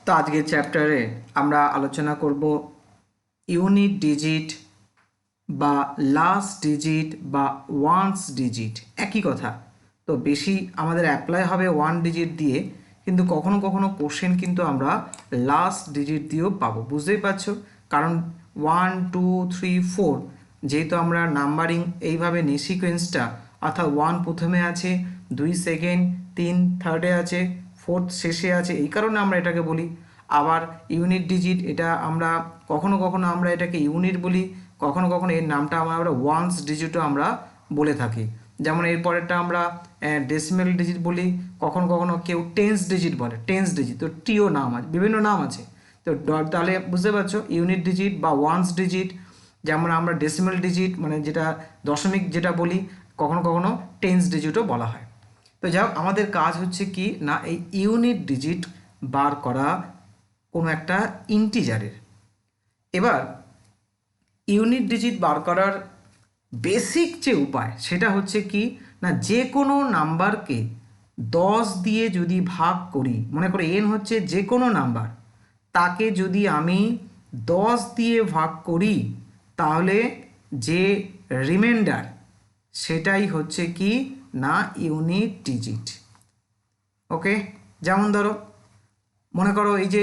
তো আজকের চ্যাপ্টারে আমরা আলোচনা করব ইউনিট ডিজিট বা লাস্ট ডিজিট বা ওয়ান্স ডিজিট, একই কথা। তো বেশি আমাদের অ্যাপ্লাই হবে ওয়ান ডিজিট দিয়ে, কিন্তু কখনো কখনো কোশ্চেন কিন্তু আমরা লাস্ট ডিজিট দিয়েও পাবো, বুঝতেই পারছো। কারণ 1 2 3 4 যেহেতু আমরা নাম্বারিং এইভাবে নিই সিকোয়েন্সটা, অর্থাৎ 1 প্রথমে আছে, 2 সেকেন্ড, 3 থার্ডে আছে, 4 শেষে আছে, এই কারণে আমরা এটাকে বলি। আবার ইউনিট ডিজিট, এটা আমরা কখনো কখনো আমরা এটাকে ইউনিট বলি, কখনো কখনো এর নামটা আমরা ওয়ান্স ডিজিটও আমরা বলে থাকি। যেমন এর পরেরটা আমরা ডেসিমেল ডিজিট বলি, কখনো কখনো কেউ টেন্স ডিজিট বলে, টেন্স ডিজিট। তো টিও নাম আছে, বিভিন্ন নাম আছে। তো তাহলে বুঝতে পারছো ইউনিট ডিজিট বা ওয়ান্স ডিজিট, যেমন আমরা ডেসিমেল ডিজিট মানে যেটা দশমিক যেটা বলি, কখনো কখনো টেন্স ডিজিটও বলা হয়। তো যাই হোক, আমাদের কাজ হচ্ছে কি না, এই ইউনিট ডিজিট বার করা কোনো একটা ইন্টিজারের। এবার ইউনিট ডিজিট বার করার বেসিক যে উপায় সেটা হচ্ছে কি না, যে কোনো নাম্বারকে 10 দিয়ে যদি ভাগ করি, মনে করে এন হচ্ছে যে কোনো নাম্বার, তাকে যদি আমি 10 দিয়ে ভাগ করি, তাহলে যে রিমাইন্ডার সেটাই হচ্ছে কি না ইউনিট ডিজিট। ওকে, যেমন ধরো মনে করো এই যে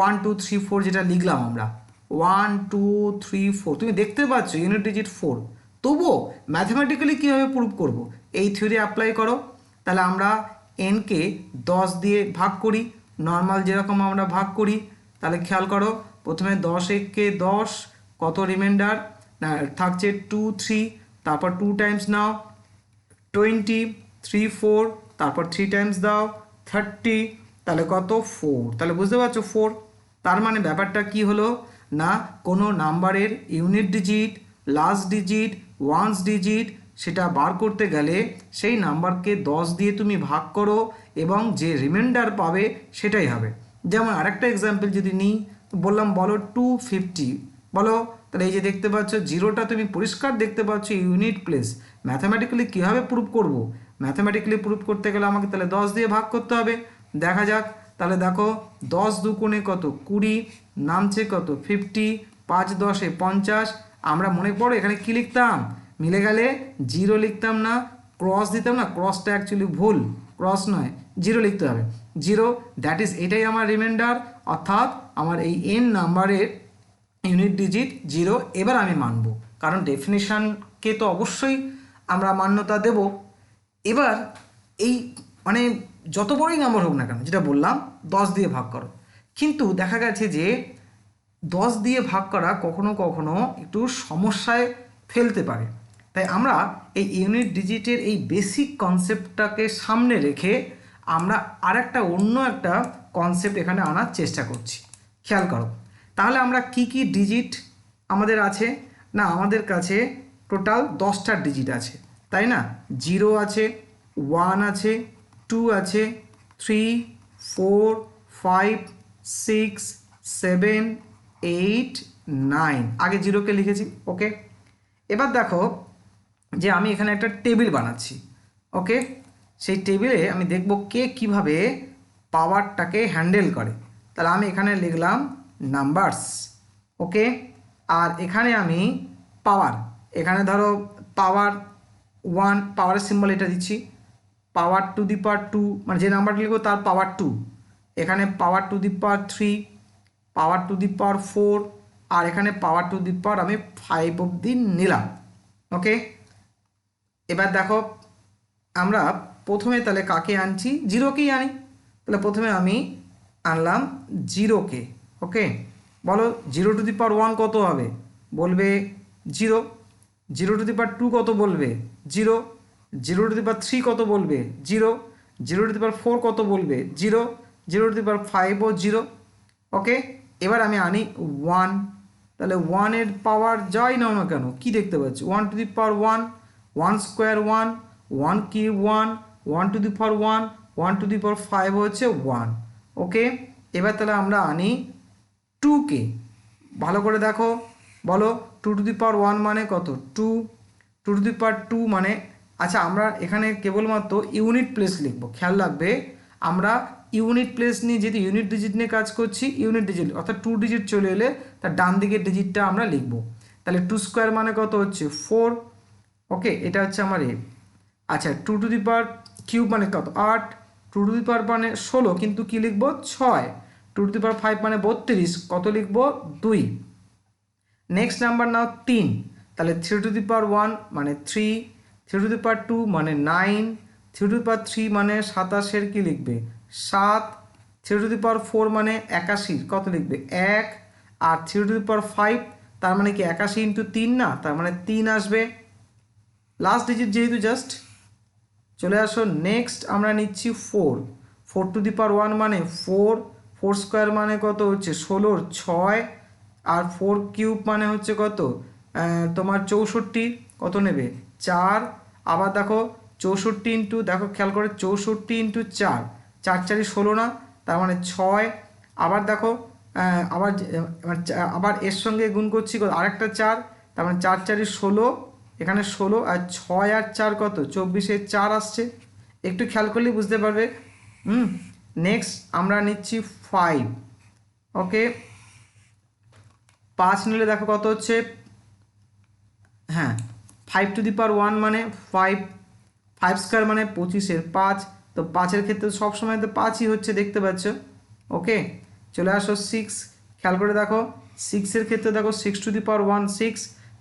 1 2 3 4 যেটা লিখলাম আমরা, 1 2 3 4, তুমি দেখতে পাচ্ছ ইউনিট ডিজিট 4। তবুও ম্যাথমেটিক্যালি কীভাবে প্রুভ করব, এই থিওরি অ্যাপ্লাই করো। তাহলে আমরা এনকে 10 দিয়ে ভাগ করি, নর্মাল যেরকম আমরা ভাগ করি। তাহলে খেয়াল করো, প্রথমে 10 একে 10, কত রিমাইন্ডার না থাকছে 2 3, তারপর 2 টাইমস নাও 20, 3 4, তারপর 3 টাইমস দাও 30, তাহলে কত 4। তাহলে বুঝতে পারছো 4। তার মানে ব্যাপারটা কি হলো না, কোনো নাম্বারের unit digit, last digit, ones digit সেটা বার করতে গেলে সেই নাম্বারকে 10 দিয়ে তুমি ভাগ করো এবং যে রিমাইন্ডার পাবে সেটাই হবে। যেমন আরেকটা এক্সাম্পল যদি নিই, বললাম বলো 250, বলো। তাহলে এই যে দেখতে পাচ্ছ জিরোটা তুমি পরিষ্কার দেখতে পাচ্ছ ইউনিট প্লেস। ম্যাথামেটিক্যালি কীভাবে প্রুভ করব, ম্যাথামেটিক্যালি প্রুভ করতে গেলে আমাকে তাহলে 10 দিয়ে ভাগ করতে হবে। দেখা যাক, তাহলে দেখো 10 দুগুণে কত 20, নামছে কত 50, 5 10 50। আমরা মনে পড়ো এখানে কি লিখতাম, মিলে গেলে জিরো লিখতাম না, ক্রস দিতাম না, ক্রসটা অ্যাকচুয়ালি ভুল, ক্রস নয় জিরো লিখতে হবে, জিরো। দ্যাট ইজ এটাই আমার রিমাইন্ডার, অর্থাৎ আমার এই এন নাম্বারের ইউনিট ডিজিট জিরো। এবার আমি মানব, কারণ ডেফিনিশনকে তো অবশ্যই আমরা মান্যতা দেব। এবার এই মানে যত বড়ই নাম্বার হোক না কেন, যেটা বললাম 10 দিয়ে ভাগ করো, কিন্তু দেখা গেছে যে 10 দিয়ে ভাগ করা কখনো কখনো একটু সমস্যায় ফেলতে পারে। তাই আমরা এই ইউনিট ডিজিটের এই বেসিক কনসেপ্টটাকে সামনে রেখে আমরা আরেকটা অন্য একটা কনসেপ্ট এখানে আনার চেষ্টা করছি। খেয়াল করো, তাহলে আমরা কি কি ডিজিট আমাদের আছে না, আমাদের কাছে টোটাল 10টা ডিজিট আছে, তাই না? 0 আছে, 1 আছে, 2 আছে, 3 4 5 6 7 8 9, আগে 0কে লিখেছি। ওকে, এবার দেখো যে আমি এখানে একটা টেবিল বানাচ্ছি। ওকে, সেই টেবিলে আমি দেখব কে কিভাবে পাওয়ারটাকে হ্যান্ডেল করে। তাহলে আমি এখানে লিখলাম নাম্বারস। ওকে, আর এখানে আমি পাওয়ার, এখানে ধরো পাওয়ার 1, পাওয়ারের সিম্বল এটা দিচ্ছি, পাওয়ার টু দি পাওয়ার 2 মানে যে নাম্বারটা লিখবো তার পাওয়ার 2, এখানে পাওয়ার two the power 3, power two the পাওয়ার 4, আর এখানে পাওয়ার টু দি পাওয়ার আমি 5 অবধি নিলাম। ওকে, এবার দেখো আমরা প্রথমে তাহলে কাকে আনছি, জিরোকেই আনি। তাহলে প্রথমে আমি আনলাম জিরোকে। ওকে, বলো 0 টু দি পাওয়ার 1 কত হবে, বলবে 0। 0 টু দি পাওয়ার 2 কত বলবে 0। 0 টু দি পাওয়ার 3 কত বলবে 0। 0 টু দি পাওয়ার 4 কত বলবে 0। 0 টু দি পাওয়ার 5 ও 0। ওকে, এবার আমি আনি 1। তাহলে 1 এর পাওয়ার যাই নাও না কেন, কি দেখতে পাচ্ছি 1 to the power 1, 1 square 1, 1 cube 1, 1 to the power 1, 1 to the power 5 হচ্ছে 1। ওকে, এবার তাহলে আমরা আনি 2কে। ভালো করে দেখো, বলো 2 টু দি পাওয়ার 1 মানে কত 2, 2 টু দি পাওয়ার 2 মানে, আচ্ছা আমরা এখানে কেবলমাত্র ইউনিট প্লেস লিখবো। খেয়াল রাখবে আমরা ইউনিট প্লেস নিয়ে, যেহেতু ইউনিট ডিজিট নিয়ে কাজ করছি, ইউনিট ডিজিট অর্থাৎ 2 ডিজিট চলে এলে তার ডান দিকের ডিজিটটা আমরা লিখব। তাহলে 2 স্কোয়ার মানে কত হচ্ছে 4। ওকে, এটা হচ্ছে আমার এ। আচ্ছা, 2 টু দি পাওয়ার কিউব মানে কত 8, 2 টু দি পাওয়ার মানে 16, কিন্তু কি লিখবো 6, 2 টু দি পাওয়ার 5 মানে 32, কত লিখবো 2। নেক্সট নাম্বার নাও 3, তাহলে 3 টু দি পাওয়ার 1 মানে 3, 3 টু দি পাওয়ার 2 মানে 9, 3 টু দি পাওয়ার 3 মানে 27 কি লিখবে 7, 3 টু দি পাওয়ার 4 মানে 81, কত লিখবে 1, আর 3 টু দি পাওয়ার 5 তার মানে কি 81 ইন্টু 3 না, তার মানে 3 আসবে। লাস্ট ডিজিট যেহেতু জাস্ট চলে আসো। নেক্সট আমরা নিচ্ছি 4, 4 টু দি পাওয়ার 1 মানে 4, 4 স্কোয়ার মানে কত হচ্ছে 16, 6, আর 4 কিউব মানে হচ্ছে কত তোমার 64, কত নেবে 4। আবার দেখো 64 ইন্টু, দেখো খেয়াল করে 64 ইন্টু 4, 4 4ই 16 না, তার মানে 6। আবার দেখো আবার আবার এর সঙ্গে গুণ করছি আরেকটা 4, তার মানে 4 4ই 16, এখানে 16, আর 6 আর 4 কত 24, 4 আসছে। একটু খেয়াল করলেই বুঝতে পারবে। নেক্সট আমরা নিচ্ছি 5। ওকে, 5 নিলে দেখো কত হচ্ছে, হ্যাঁ 5 টু দি পাওয়ার 1 মানে 5, 5 স্কোয়ার মানে 25 5, তো 5-এর ক্ষেত্রে সবসময় তো 5ই হচ্ছে, দেখতে পাচ্ছ। ওকে, চলে আসো 6, খেয়াল করে দেখো 6-এর ক্ষেত্রে দেখো 6 টু দি পাওয়ার 1 6,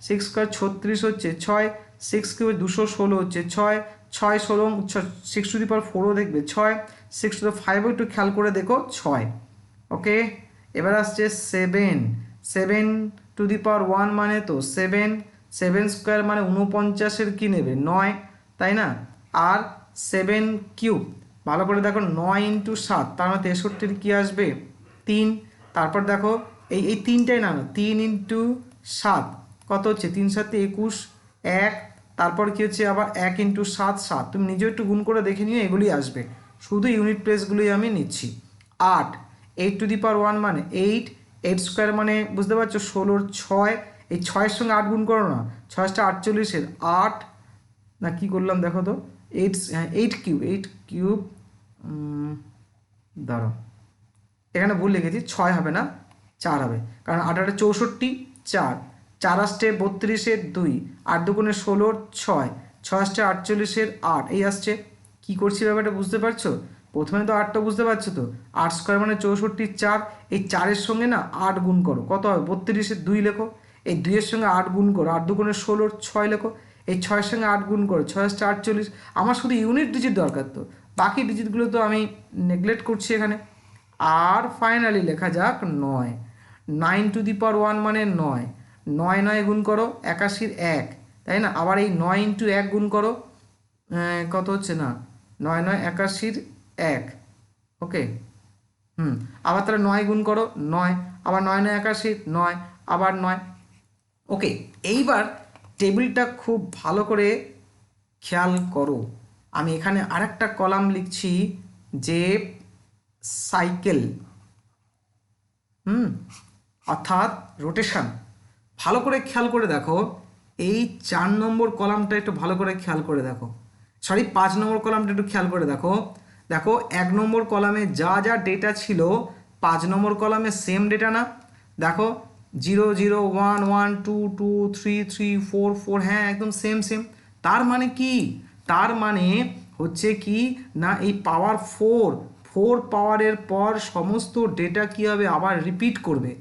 6 স্কোয়ার 36 হচ্ছে 6, 6 কিউবে 216 হচ্ছে 6, 6 16, 6 টু দি পাওয়ার 4ও দেখবে 6, 6 টু দি 5ও একটু খেয়াল করে দেখো 6। ওকে, এবার আসছে 7, 7 টু দি পাওয়ার 1 মানে তো 7, 7 স্কোয়ার মানে 49-এর কী নেবে 9, তাই না। আর 7 কিউব ভালো করে দেখো 9 ইন্টু 7, তার মানে 63-এর কী আসবে 3। তারপর দেখো এই তিনটাই না, 3 ইন্টু 7 কত হচ্ছে 3 7 21, 1, তারপর কি হচ্ছে আবার 1 ইন্টু 7 7, তুমি নিজেও একটু গুণ করে দেখে নিও, এগুলি আসবে। শুধু ইউনিট প্লেসগুলোই আমি নিচ্ছি। 8, 8 টু দি পাওয়ার 1 মানে 8, 8 স্কোয়ার মানে বুঝতে পারছো 16, 6, এই 6-এর সঙ্গে 8 গুণ করো না, 6 48, 8 না কি করলাম দেখো তো 8, 8 কিউব, 8 কিউব দাঁড়াও এখানে ভুল লিখেছি, 6 হবে না 4 হবে, কারণ 8 8 64, 4, 4 আসছে 32, 2, 8 দুগুণে 16, 6, 6 আসছে 48, 8, এই আসছে। কি করছি ব্যাপারটা বুঝতে পারছো? প্রথমে তো 8টা বুঝতে পারছো তো, 8 স্কোয়ার মানে 64, 4, এই 4-এর সঙ্গে না 8 গুণ করো, কত হবে 32, 2 লেখো, এই 2-এর সঙ্গে 8 গুণ করো, 8 দুগুণে 16, 6 লেখো, এই 6-এর সঙ্গে 8 গুণ করো, 6 আসছে 48। আমার শুধু ইউনিট ডিজিট দরকার, তো বাকি ডিজিটগুলো তো আমি নেগলেক্ট করছি এখানে। আর ফাইনালি লেখা যাক 9, 9 টু দি পাওয়ার 1 মানে 9, 9 9 গুণ করো 81, 1, তাই না। আবার এই 9 ইন্টু 1 গুণ করো, কত হচ্ছে না 9 9 81, 1। ওকে, আবার তাহলে 9 গুণ করো 9, আবার 9 9 81, 9, আবার 9। ওকে, এইবার টেবিলটা খুব ভালো করে খেয়াল করো। আমি এখানে আরেকটা কলাম লিখছি যে সাইকেল, অর্থাৎ রোটেশন। ভালো করে খেয়াল করে দেখো, এই 4 নম্বর কলামটা একটু ভালো করে খেয়াল করে দেখো, সরি 5 নম্বর কলামটা একটু খেয়াল করে দেখো। দেখো 1 নম্বর কলামে যা যা ডেটা ছিল 5 নম্বর কলামে সেম ডেটা না। দেখো 0 0 1 1 2 2 3 3 4 4, হ্যাঁ একদম সেম সেম। তার মানে কি, তার মানে হচ্ছে কি না এই পাওয়ার 4 পাওয়ারের পর সমস্ত ডেটা কী হবে আবার রিপিট করবে।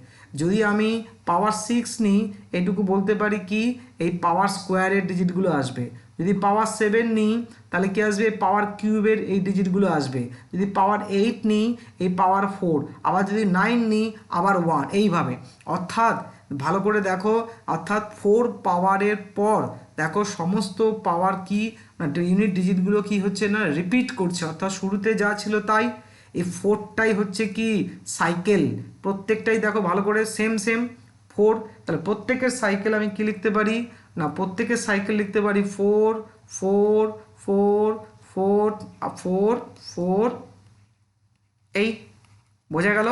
যদি আমি পাওয়ার 6 নিই, এটুকু বলতে পারি কি এই পাওয়ার স্কোয়ারের ডিজিটগুলো আসবে। যদি পাওয়ার 7 নিই তাহলে কি আসবে পাওয়ার কিউবের এই ডিজিটগুলো আসবে। যদি পাওয়ার 8 নিই এই পাওয়ার 4, আবার যদি 9 নিই আবার 1, এইভাবে। অর্থাৎ ভালো করে দেখো, অর্থাৎ 4 পাওয়ারের পর দেখো সমস্ত পাওয়ার কি না ইউনিট ডিজিটগুলো কি হচ্ছে না রিপিট করছে, অর্থাৎ শুরুতে যা ছিল তাই। এই 4টাই হচ্ছে কি সাইকেল, প্রত্যেকটাই দেখো ভালো করে সেম সেম 4। তাহলে প্রত্যেকের সাইকেল আমি কি লিখতে পারি না, প্রত্যেকের সাইকেল লিখতে পারি 4 4 4 4 4 4, এই বোঝা গেল।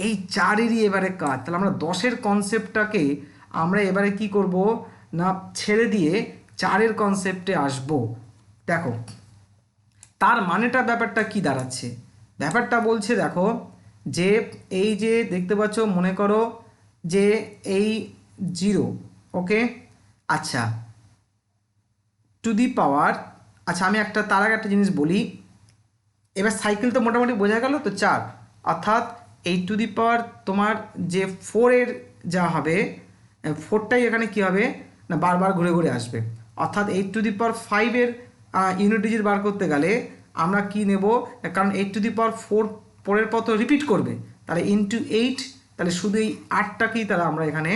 এই 4-এরই এবারে কাজ। তাহলে আমরা 10-এর কনসেপ্টটাকে আমরা এবারে কি করব না ছেড়ে দিয়ে 4-এর কনসেপ্টে আসব। দেখো তার মানেটা ব্যাপারটা কি দাঁড়াচ্ছে, ব্যাপারটা বলছে দেখো যে এই যে দেখতে পাচ্ছ, মনে করো যে এই 0, ওকে, আচ্ছা, টু দি পাওয়ার, আচ্ছা আমি তার আগে একটা জিনিস বলি। এবার সাইকেল তো মোটামুটি বোঝা গেল তো 4, অর্থাৎ 8 তোমার যে 4 যা হবে, 4টাই এখানে কি হবে না বারবার ঘুরে ঘুরে আসবে। অর্থাৎ 8 ইউনিট ডিজিট বার করতে গেলে আমরা কি নেব, কারণ 8 পরের পর তো রিপিট করবে, তাহলে ইন্টু 8, তাহলে শুধু এই 8টাকেই তাহলে আমরা এখানে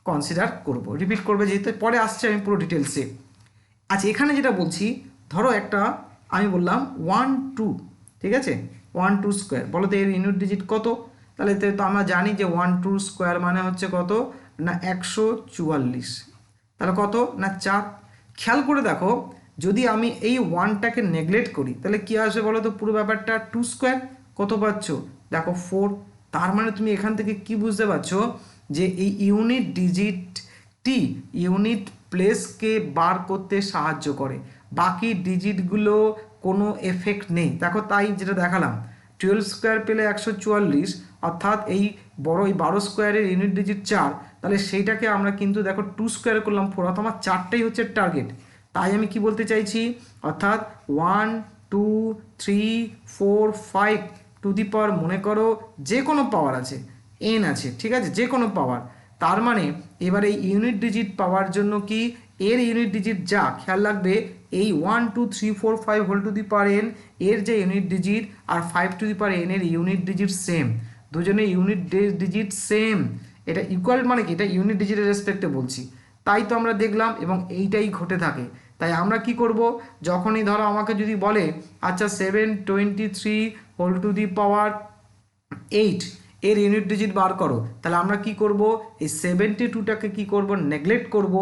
কনসিডার করব, রিপিট করবে যেহেতু পরে আসছে আমি পুরো ডিটেলসে। আচ্ছা এখানে যেটা বলছি, ধরো একটা আমি বললাম 1 2, ঠিক আছে, 1 2 স্কোয়ার, বলো তো এর ইউনিট ডিজিট কত? তাহলে তো আমরা জানি যে 1 2 স্কোয়ার মানে হচ্ছে কত না 144, তাহলে কত না 4। খেয়াল করে দেখো, যদি আমি এই 1টাকে নেগলেক্ট করি তাহলে কী আসবে বলো তো, পুরো ব্যাপারটা 2 স্কোয়ার, কত পাচ্ছ দেখো 4। তার মানে তুমি এখান থেকে কি বুঝতে পারছো যে এই ইউনিট ডিজিটটি ইউনিট প্লেসকে বার করতে সাহায্য করে, বাকি ডিজিটগুলো কোনো এফেক্ট নেই। দেখো তাই যেটা দেখালাম, 12 স্কোয়ার পেলে 144, অর্থাৎ এই 12 স্কোয়ারের ইউনিট ডিজিট 4, তাহলে সেইটাকে আমরা কিন্তু দেখো 2 স্কোয়ার করলাম 4, অর্থাৎ আমার 4টাই হচ্ছে টার্গেট। তাই আমি কি বলতে চাইছি, অর্থাৎ 1 2 3 4 5 টু দি পাওয়ার, মনে করো যে কোনো পাওয়ার আছে, এন আছে, ঠিক আছে, যে কোনো পাওয়ার। তার মানে এবার এই ইউনিট ডিজিট পাওয়ার জন্য কি এর ইউনিট ডিজিট যা, খেয়াল রাখবে এই 1 2 3 4 5 whole to the power n এর যে ইউনিট ডিজিট আর 5 টু দি পাওয়ার এন এর ইউনিট ডিজিট সেম, দুজনের ইউনিট ডিজিট সেম। এটা ইকুয়াল মানে কি, এটা ইউনিট ডিজিটের রেসপেক্টে বলছি। তাই তো আমরা দেখলাম এবং এইটাই ঘটে থাকে। তাই আমরা কি করব, যখনই ধরো আমাকে যদি বলে আচ্ছা 723 হোল টু দি পাওয়ার 8 এর ইউনিট ডিজিট বার করো, তাহলে আমরা কি করব, এই 72টাকে কি করব নেগলেক্ট করব,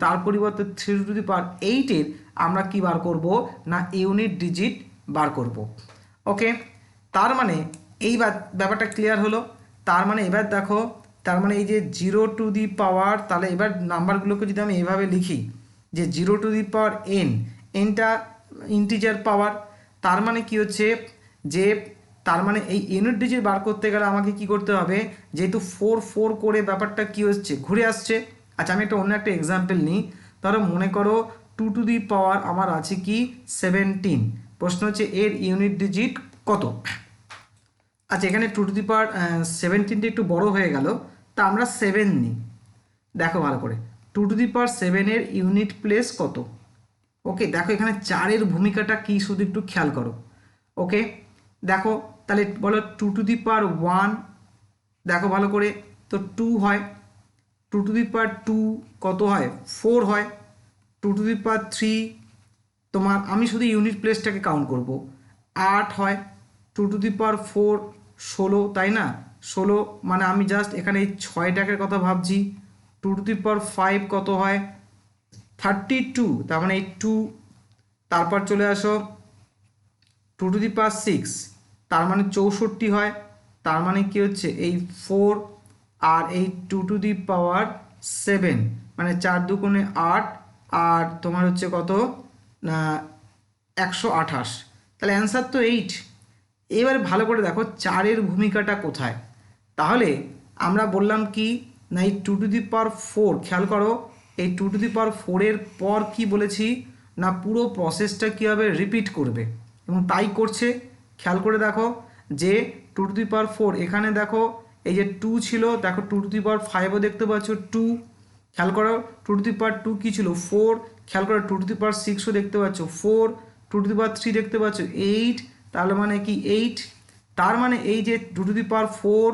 তার পরিবর্তে 3 টু দি পাওয়ার 8 আমরা কি বার করব না ইউনিট ডিজিট বার করব। ওকে, তার মানে এই ব্যাপারটা ক্লিয়ার হলো। তার মানে এবার দেখো, তার মানে এই যে 0 টু দি পাওয়ার, তাহলে এবার নাম্বারগুলোকে যদি আমি এভাবে লিখি যে 0 টু দি পাওয়ার এনটা ইন্টিজার পাওয়ার, তার মানে কি হচ্ছে যে তার মানে এই ইউনিট ডিজিট বার করতে গেলে আমাকে কি করতে হবে, যেহেতু 4 4 করে ব্যাপারটা কি হচ্ছে ঘুরে আসছে। আচ্ছা আমি অন্য একটা এক্সাম্পল নিই, ধরো মনে করো 2 টু দি পাওয়ার আমার আছে কি 17, প্রশ্ন হচ্ছে এর ইউনিট ডিজিট কত। আচ্ছা এখানে 2 টু দি পাওয়ার 17টা একটু বড় হয়ে গেল, তা আমরা 7 নিই। দেখো ভালো করে 2 two the power 7 unit place কত। ওকে, দেখো এখানে 4 ভূমিকাটা কি শুধু একটু খেয়াল করো। ওকে, দেখো তাহলে বলো 2 টু দি পাওয়ার 1, দেখো ভালো করে তো 2 হয়, 2 টু দি পাওয়ার 2 কত হয় 4 হয়, 2 টু দি পাওয়ার 3 তোমার আমি শুধু ইউনিট প্লেসটাকে কাউন্ট করব 8 হয়, 2 টু দি পাওয়ার 4 16, তাই না 16, মানে আমি জাস্ট এখানে এই 6টাকে কথা ভাবছি। 2 টু দি পাওয়ার 5 কত হয় 32, তার মানে এই 2, তারপর চলে আসো 2 টু দি পাওয়ার 6, তার মানে 64 হয়, তার মানে কি হচ্ছে এই 4, আর এই 2 টু দি পাওয়ার 7 মানে 4 দুগুণে 8, আর তোমার হচ্ছে কত না 128, তাহলে অ্যান্সার তো 8। এবার ভালো করে দেখো 4 ভূমিকাটা কোথায়, তাহলে আমরা বললাম কি না এই 2 টু দি পাওয়ার 4, খেয়াল করো এই 2 টু দি পাওয়ার 4 পর কি বলেছি না পুরো প্রসেসটা কী হবে রিপিট করবে, এবং তাই করছে। খেয়াল করে দেখো যে 2 টু দি পাওয়ার 4 এখানে দেখো এই যে 2 ছিল, দেখো 2 টু দি পাওয়ার 5ও দেখতে পাচ্ছ 2, খেয়াল করো 2 টু দি পাওয়ার 2 কী ছিল 4, খেয়াল করো 2 টু দি পাওয়ার 6ও দেখতে পাচ্ছ 4, 2 টু দি পাওয়ার 3 দেখতে পাচ্ছ 8, তাহলে মানে কি 8, তার মানে এই যে 2 টু দি পাওয়ার 4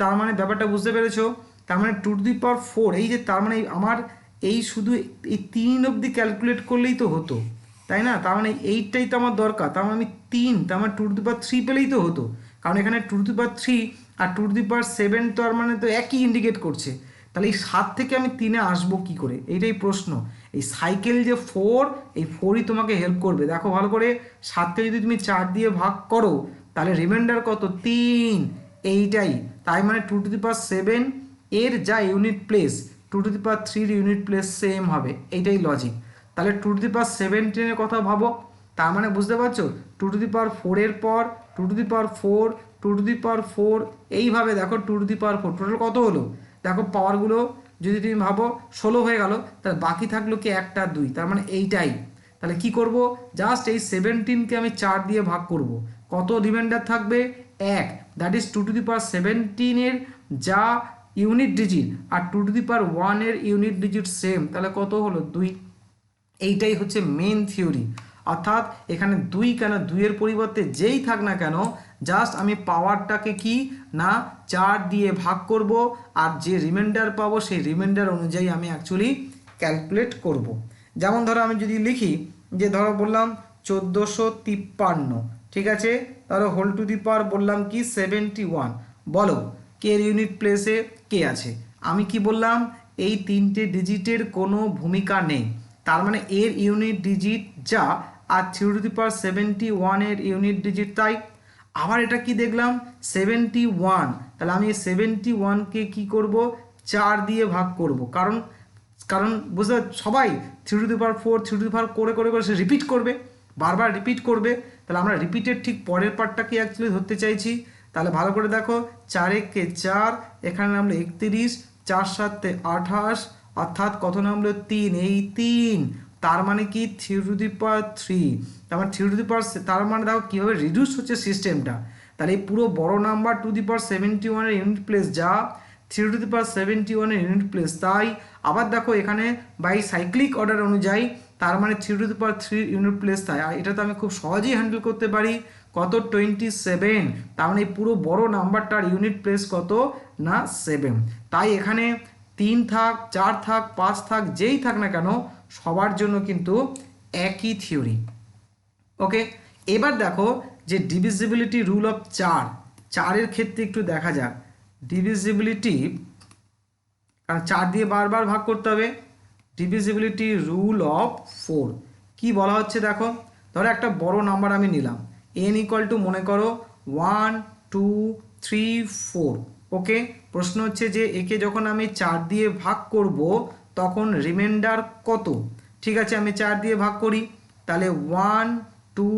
তার মানে ব্যাপারটা বুঝতে পেরেছো, তার মানে 2 টু দি পাওয়ার 4 এই যে তার মানে আমার এই শুধু এই 3 অবধি ক্যালকুলেট করলেই তো হতো, তাই না, তার মানে 8টাই তো আমার দরকার, তার মানে আমি 3, তার মানে 2 টু দি পাওয়ার 3 পেলেই তো হতো, কারণ এখানে 2 two the power 3 R 2 two the পাওয়ার 7 তো আর মানে তো একই ইন্ডিকেট করছে। তাহলে এই 7 থেকে আমি 3-এ আসবো কী করে, এইটাই প্রশ্ন। এই সাইকেল যে 4, এই 4ই তোমাকে হেল্প করবে। দেখো ভালো করে 7কে যদি তুমি 4 দিয়ে ভাগ করো তাহলে রিমাইন্ডার কত 3, এইটাই। তাই মানে 2 টু দি পাওয়ার 7 এর যা unit place 2 two the power 3 unit place same হবে, এইটাই লজিক। তাহলে 2 টু দি পাওয়ার 17 কথা ভাবো, তার মানে বুঝতে পারছো 2 টু দি পাওয়ার 4 পর 2^4 এইভাবে দেখো 2^4 টোটাল কত হলো দেখো পাওয়ারগুলো যদি তুমি ভাবো 16 হয়ে গেল, তাহলে বাকি থাকলো কি 1 আর 2, তার মানে এইটাই। তাহলে কি করব, জাস্ট এই 17কে আমি 4 দিয়ে ভাগ করব, কত রিমাইন্ডার থাকবে 1, দ্যাট ইজ 2^17 এর যা ইউনিট ডিজিট আর 2^1 এর ইউনিট ডিজিট সেম, তাহলে কত হলো 2। এইটাই হচ্ছে মেন থিওরি। অর্থাৎ এখানে 2 কেন, 2 এর পরিবর্তে যেই থাক না কেন জাস্ট আমি পাওয়ারটাকে কি না 4 দিয়ে ভাগ করব, আর যে রিমাইন্ডার পাবো সেই রিমাইন্ডার অনুযায়ী আমি অ্যাকচুয়ালি ক্যালকুলেট করব। যেমন ধরো আমি যদি লিখি যে ধরো বললাম 1453, ঠিক আছে, তাহলে হোল টু দি পাওয়ার বললাম কি 71। বলো কে এর ইউনিট প্লেসে কে আছে, আমি কি বললাম এই 3টে ডিজিটের কোনো ভূমিকা নেই, তার মানে এর ইউনিট ডিজিট যা আর 3^71 এর ইউনিট ডিজিট তাই। আবার এটা কি দেখলাম 71, তাহলে আমি 71কে কি করব 4 দিয়ে ভাগ করব, কারণ বুঝতে সবাই 3^4 করে সে রিপিট করবে, বারবার রিপিট করবে, তাহলে আমরা রিপিটের ঠিক পরের পার্টটাকে অ্যাকচুয়ালি ধরতে চাইছি। তাহলে ভালো করে দেখো 4 একে 4, এখানে নামলো 31, 4 7 28, অর্থাৎ কত নামলো 3, এই 3, তার মানে কি 3^3, তার মানে 3 তার মানে দেখো কীভাবে রিডিউস হচ্ছে সিস্টেমটা। তাহলে এই পুরো বড় নাম্বার 2^71 এর ইউনিট প্লেস যা 3^71 এর ইউনিট প্লেস তাই। আবার দেখো এখানে বাই সাইক্লিক অর্ডার অনুযায়ী, তার মানে 3^3 ইউনিট প্লেস তাই। আর এটা তো আমি খুব সহজেই হ্যান্ডেল করতে পারি, কত 27, তার মানে এই পুরো বড় নাম্বারটার ইউনিট প্লেস কত না 7। তাই এখানে 3 থাক 4 থাক 5 থাক যেই থাক না কেন সবার জন্য কিন্তু একই থিওরি। ওকে, এবার দেখো যে ডিভিজিবিলিটি রুল অফ 4 এর ক্ষেত্রে একটু দেখা যাক ডিভিজিবিলিটি, কারণ 4 দিয়ে বারবার ভাগ করতে হবে। ডিভিজিবিলিটি রুল অফ 4 কি বলা হচ্ছে দেখো, ধরো একটা বড় নাম্বার আমি নিলাম n ইকুয়াল টু মনে করো 1 2 3 4। ওকে, প্রশ্ন হচ্ছে যে একে যখন আমি 4 দিয়ে ভাগ করব তখন রিমাইন্ডার কত। ঠিক আছে, আমি 4 দিয়ে ভাগ করি, তাহলে 1 2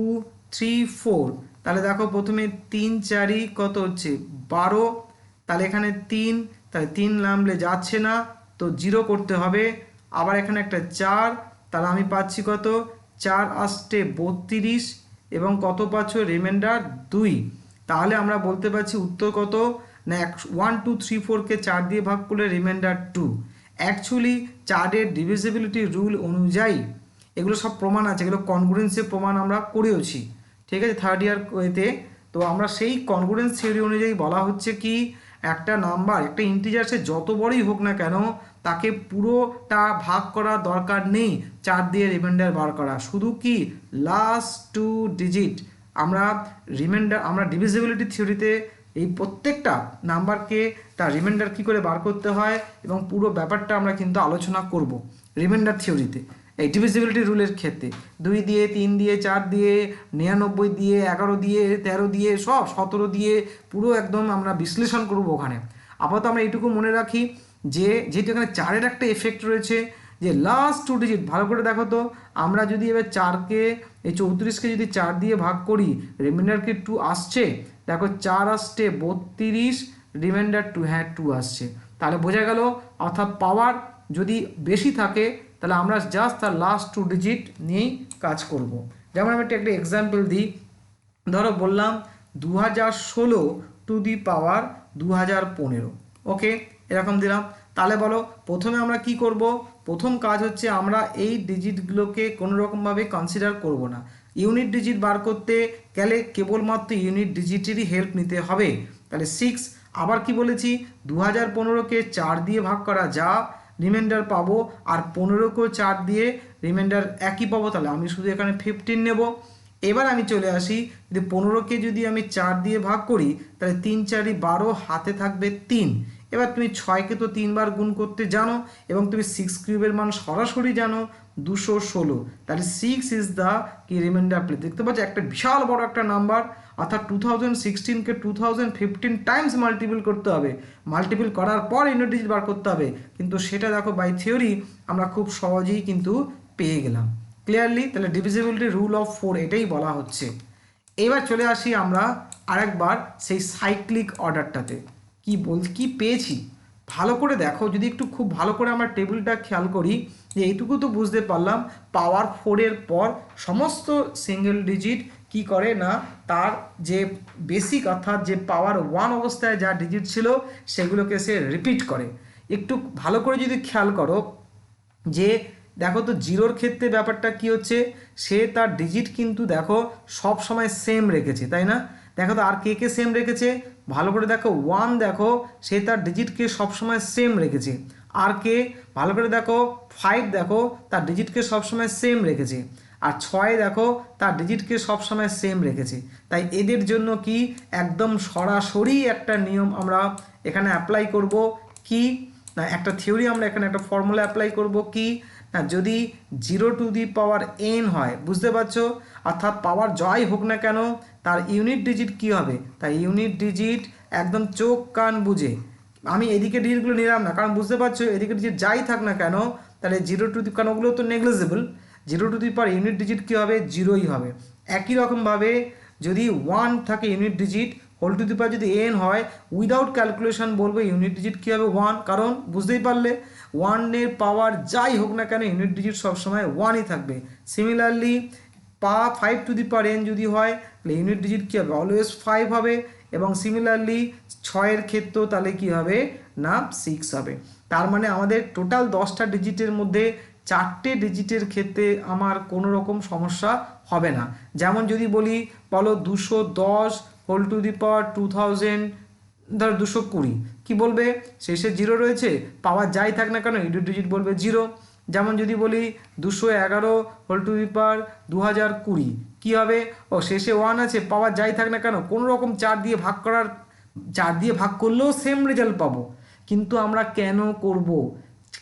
3 4, তাহলে দেখো প্রথমে 3 4 কত হচ্ছে 12, তাহলে এখানে 3, তাহলে 3 নামলে যাচ্ছে না তো 0 করতে হবে। আবার এখানে একটা 4, তাহলে আমি পাচ্ছি কত 4 আসতে 32 এবং কত পাচ্ছ রিমাইন্ডার 2। তাহলে আমরা বলতে পারছি উত্তর কত না 1 2 3 4কে 4 দিয়ে ভাগ করলে রিমাইন্ডার 2। অ্যাকচুয়ালি 4-এর ডিভিজিবিলিটি রুল অনুযায়ী এগুলো সব প্রমাণ আছে, এগুলো কনগ্রুয়েন্সের প্রমাণ আমরা করেওছি, ঠিক আছে, থার্ড ইয়ার ওয়েতে। তো আমরা সেই কনগ্রুয়েন্স থিওরি অনুযায়ী বলা হচ্ছে কি একটা নাম্বার একটা ইন্টিজার সে যত বড়ই হোক না কেন তাকে পুরোটা ভাগ করার দরকার নেই 4 দিয়ে রিমাইন্ডার বার করা, শুধু কি লাস্ট 2 ডিজিট আমরা রিমাইন্ডার, আমরা ডিভিজিবিলিটি থিওরিতে এই প্রত্যেকটা নাম্বারকে তার রিমাইন্ডার কী করে বার করতে হয় এবং পুরো ব্যাপারটা আমরা কিন্তু আলোচনা করব রিমাইন্ডার থিওরিতে। এই ডিভিজিবিলিটি রুলের ক্ষেত্রে 2 দিয়ে 3 দিয়ে 4 দিয়ে 99 দিয়ে 11 দিয়ে 13 দিয়ে সব 17 দিয়ে পুরো একদম আমরা বিশ্লেষণ করব ওখানে। আপাতত আমরা এইটুকু মনে রাখি যে যেহেতু এখানে 4-এর একটা এফেক্ট রয়েছে যে লাস্ট 2 ডিজিট, ভালো করে দেখো তো আমরা যদি এবার 4কে এই 34কে যদি 4 দিয়ে ভাগ করি রিমাইন্ডার কি 2 আসছে, দেখো 4 আসছে 32, রিমাইন্ডার 2, হ্যাঁ 2 আসছে, তাহলে বোঝা গেল। অর্থাৎ পাওয়ার যদি বেশি থাকে তাহলে আমরা জাস্ট তার লাস্ট 2 ডিজিট নিয়েই কাজ করব। যেমন আমি একটা এক্সাম্পল দিই, ধরো বললাম 2016 টু দি পাওয়ার 2015, ওকে এরকম দিলাম। তাহলে বলো প্রথমে আমরা কি করব, প্রথম কাজ হচ্ছে আমরা এই ডিজিটগুলোকে কোনো রকমভাবে কনসিডার করব না, ইউনিট ডিজিট বার করতে গেলে কেবলমাত্র ইউনিট ডিজিটেরই হেল্প নিতে হবে। তাহলে 6, আবার কি বলেছি 2015কে 4 দিয়ে ভাগ করা যা রিমাইন্ডার পাবো আর 15কেও 4 দিয়ে রিমাইন্ডার একই পাবো, তাহলে আমি শুধু এখানে 15 নেব। এবার আমি চলে আসি, যদি 15কে যদি আমি 4 দিয়ে ভাগ করি তাহলে 3 4 12, হাতে থাকবে 3। এবার তুমি 6কে তো 3 বার গুণ করতে জানো এবং তুমি 6 কিউবের মান সরাসরি জানো 216, তাহলে 6 ইজ দ্য কি রিমাইন্ডার প্লেস। দেখতে পাচ্ছ একটা বিশাল বড় একটা নাম্বার, অর্থাৎ 2016কে 2015 টাইমস মাল্টিপল করতে হবে, মাল্টিপল করার পর ইউনিট ডিজিট বার করতে হবে, কিন্তু সেটা দেখো বাই থিওরি আমরা খুব সহজেই কিন্তু পেয়ে গেলাম ক্লিয়ারলি। তাহলে ডিভিজিবিলিটি রুল অফ 4 এটাই বলা হচ্ছে। এবার চলে আসি আমরা আরেকবার সেই সাইক্লিক অর্ডারটাতে। কি পেয়েছি ভালো করে দেখো, যদি একটু খুব ভালো করে আমরা টেবিলটা খেয়াল করি, যে এইটুকু তো বুঝতে পারলাম পাওয়ার 4-এর পর সমস্ত সিঙ্গেল ডিজিট কি করে না, তার যে বেসিক অর্থাৎ যে পাওয়ার 1 অবস্থায় যা ডিজিট ছিল সেগুলোকে সে রিপিট করে। একটু ভালো করে যদি খেয়াল করো যে দেখো তো জিরোর ক্ষেত্রে ব্যাপারটা কি হচ্ছে, সে তার ডিজিট কিন্তু দেখো সব সময় সেম রেখেছে, তাই না? দেখো তো আর কে কে সেম রেখেছে, ভালো করে দেখো 1 দেখো সে তার ডিজিটকে সবসময় সেম রেখেছে। আর কে, ভালো করে দেখো 5 দেখো তার ডিজিটকে সবসময় সেম রেখেছে। আর 6 দেখো তার ডিজিটকে সবসময় সেম রেখেছে। তাই এদের জন্য কি একদম সরাসরি একটা নিয়ম আমরা এখানে অ্যাপ্লাই করব, কি না একটা থিওরি আমরা এখানে একটা ফর্মুলা অ্যাপ্লাই করব, কি না যদি 0 টু দি পাওয়ার n হয়, বুঝতে পারছো, অর্থাৎ পাওয়ার যাই হোক না কেন তার ইউনিট ডিজিট কি হবে, তাই ইউনিট ডিজিট একদম চোখ কান বুঝে, আমি এদিকে ডিজিটগুলো নিলাম না কারণ বুঝতে পারছো এদিকে ডিজিট যাই থাক না কেন তাহলে 0 টু দি, কারণ ওগুলো তো negligible, 0 to the power unit digit কী হবে, 0ই হবে। একই রকমভাবে যদি 1 থাকে unit digit, whole to the power যদি n হয়, উইদাউট ক্যালকুলেশন বলবো ইউনিট ডিজিট কী হবে 1, কারণ বুঝতেই পারলে 1-এর পাওয়ার যাই হোক না কেন ইউনিট ডিজিট সবসময় 1ই থাকবে। Similarly 5 to the power n যদি হয় তাহলে ইউনিট ডিজিট কী হবে, অলওয়েজ 5 হবে। এবং সিমিলারলি 6-এর ক্ষেত্রেও তাহলে কী হবে না 6 হবে। তার মানে আমাদের টোটাল 10টা ডিজিটের মধ্যে 4টে ডিজিটের ক্ষেত্রে আমার কোনো রকম সমস্যা হবে না। যেমন যদি বলি বলো 210 হোল টু দি পাওয়ার 2000, ধর 220, কি বলবে শেষে 0 রয়েছে, পাওয়ার যাই থাক না কেন ইউনিট ডিজিট বলবে 0। যেমন যদি বলি 211 হোল টু দি পাওয়ার 2020, কী হবে, ও শেষে 1 আছে, পাওয়ার যাই থাক না কেন কোনো রকম 4 দিয়ে ভাগ করলেও সেম রেজাল্ট পাবো। কিন্তু আমরা কেন করব,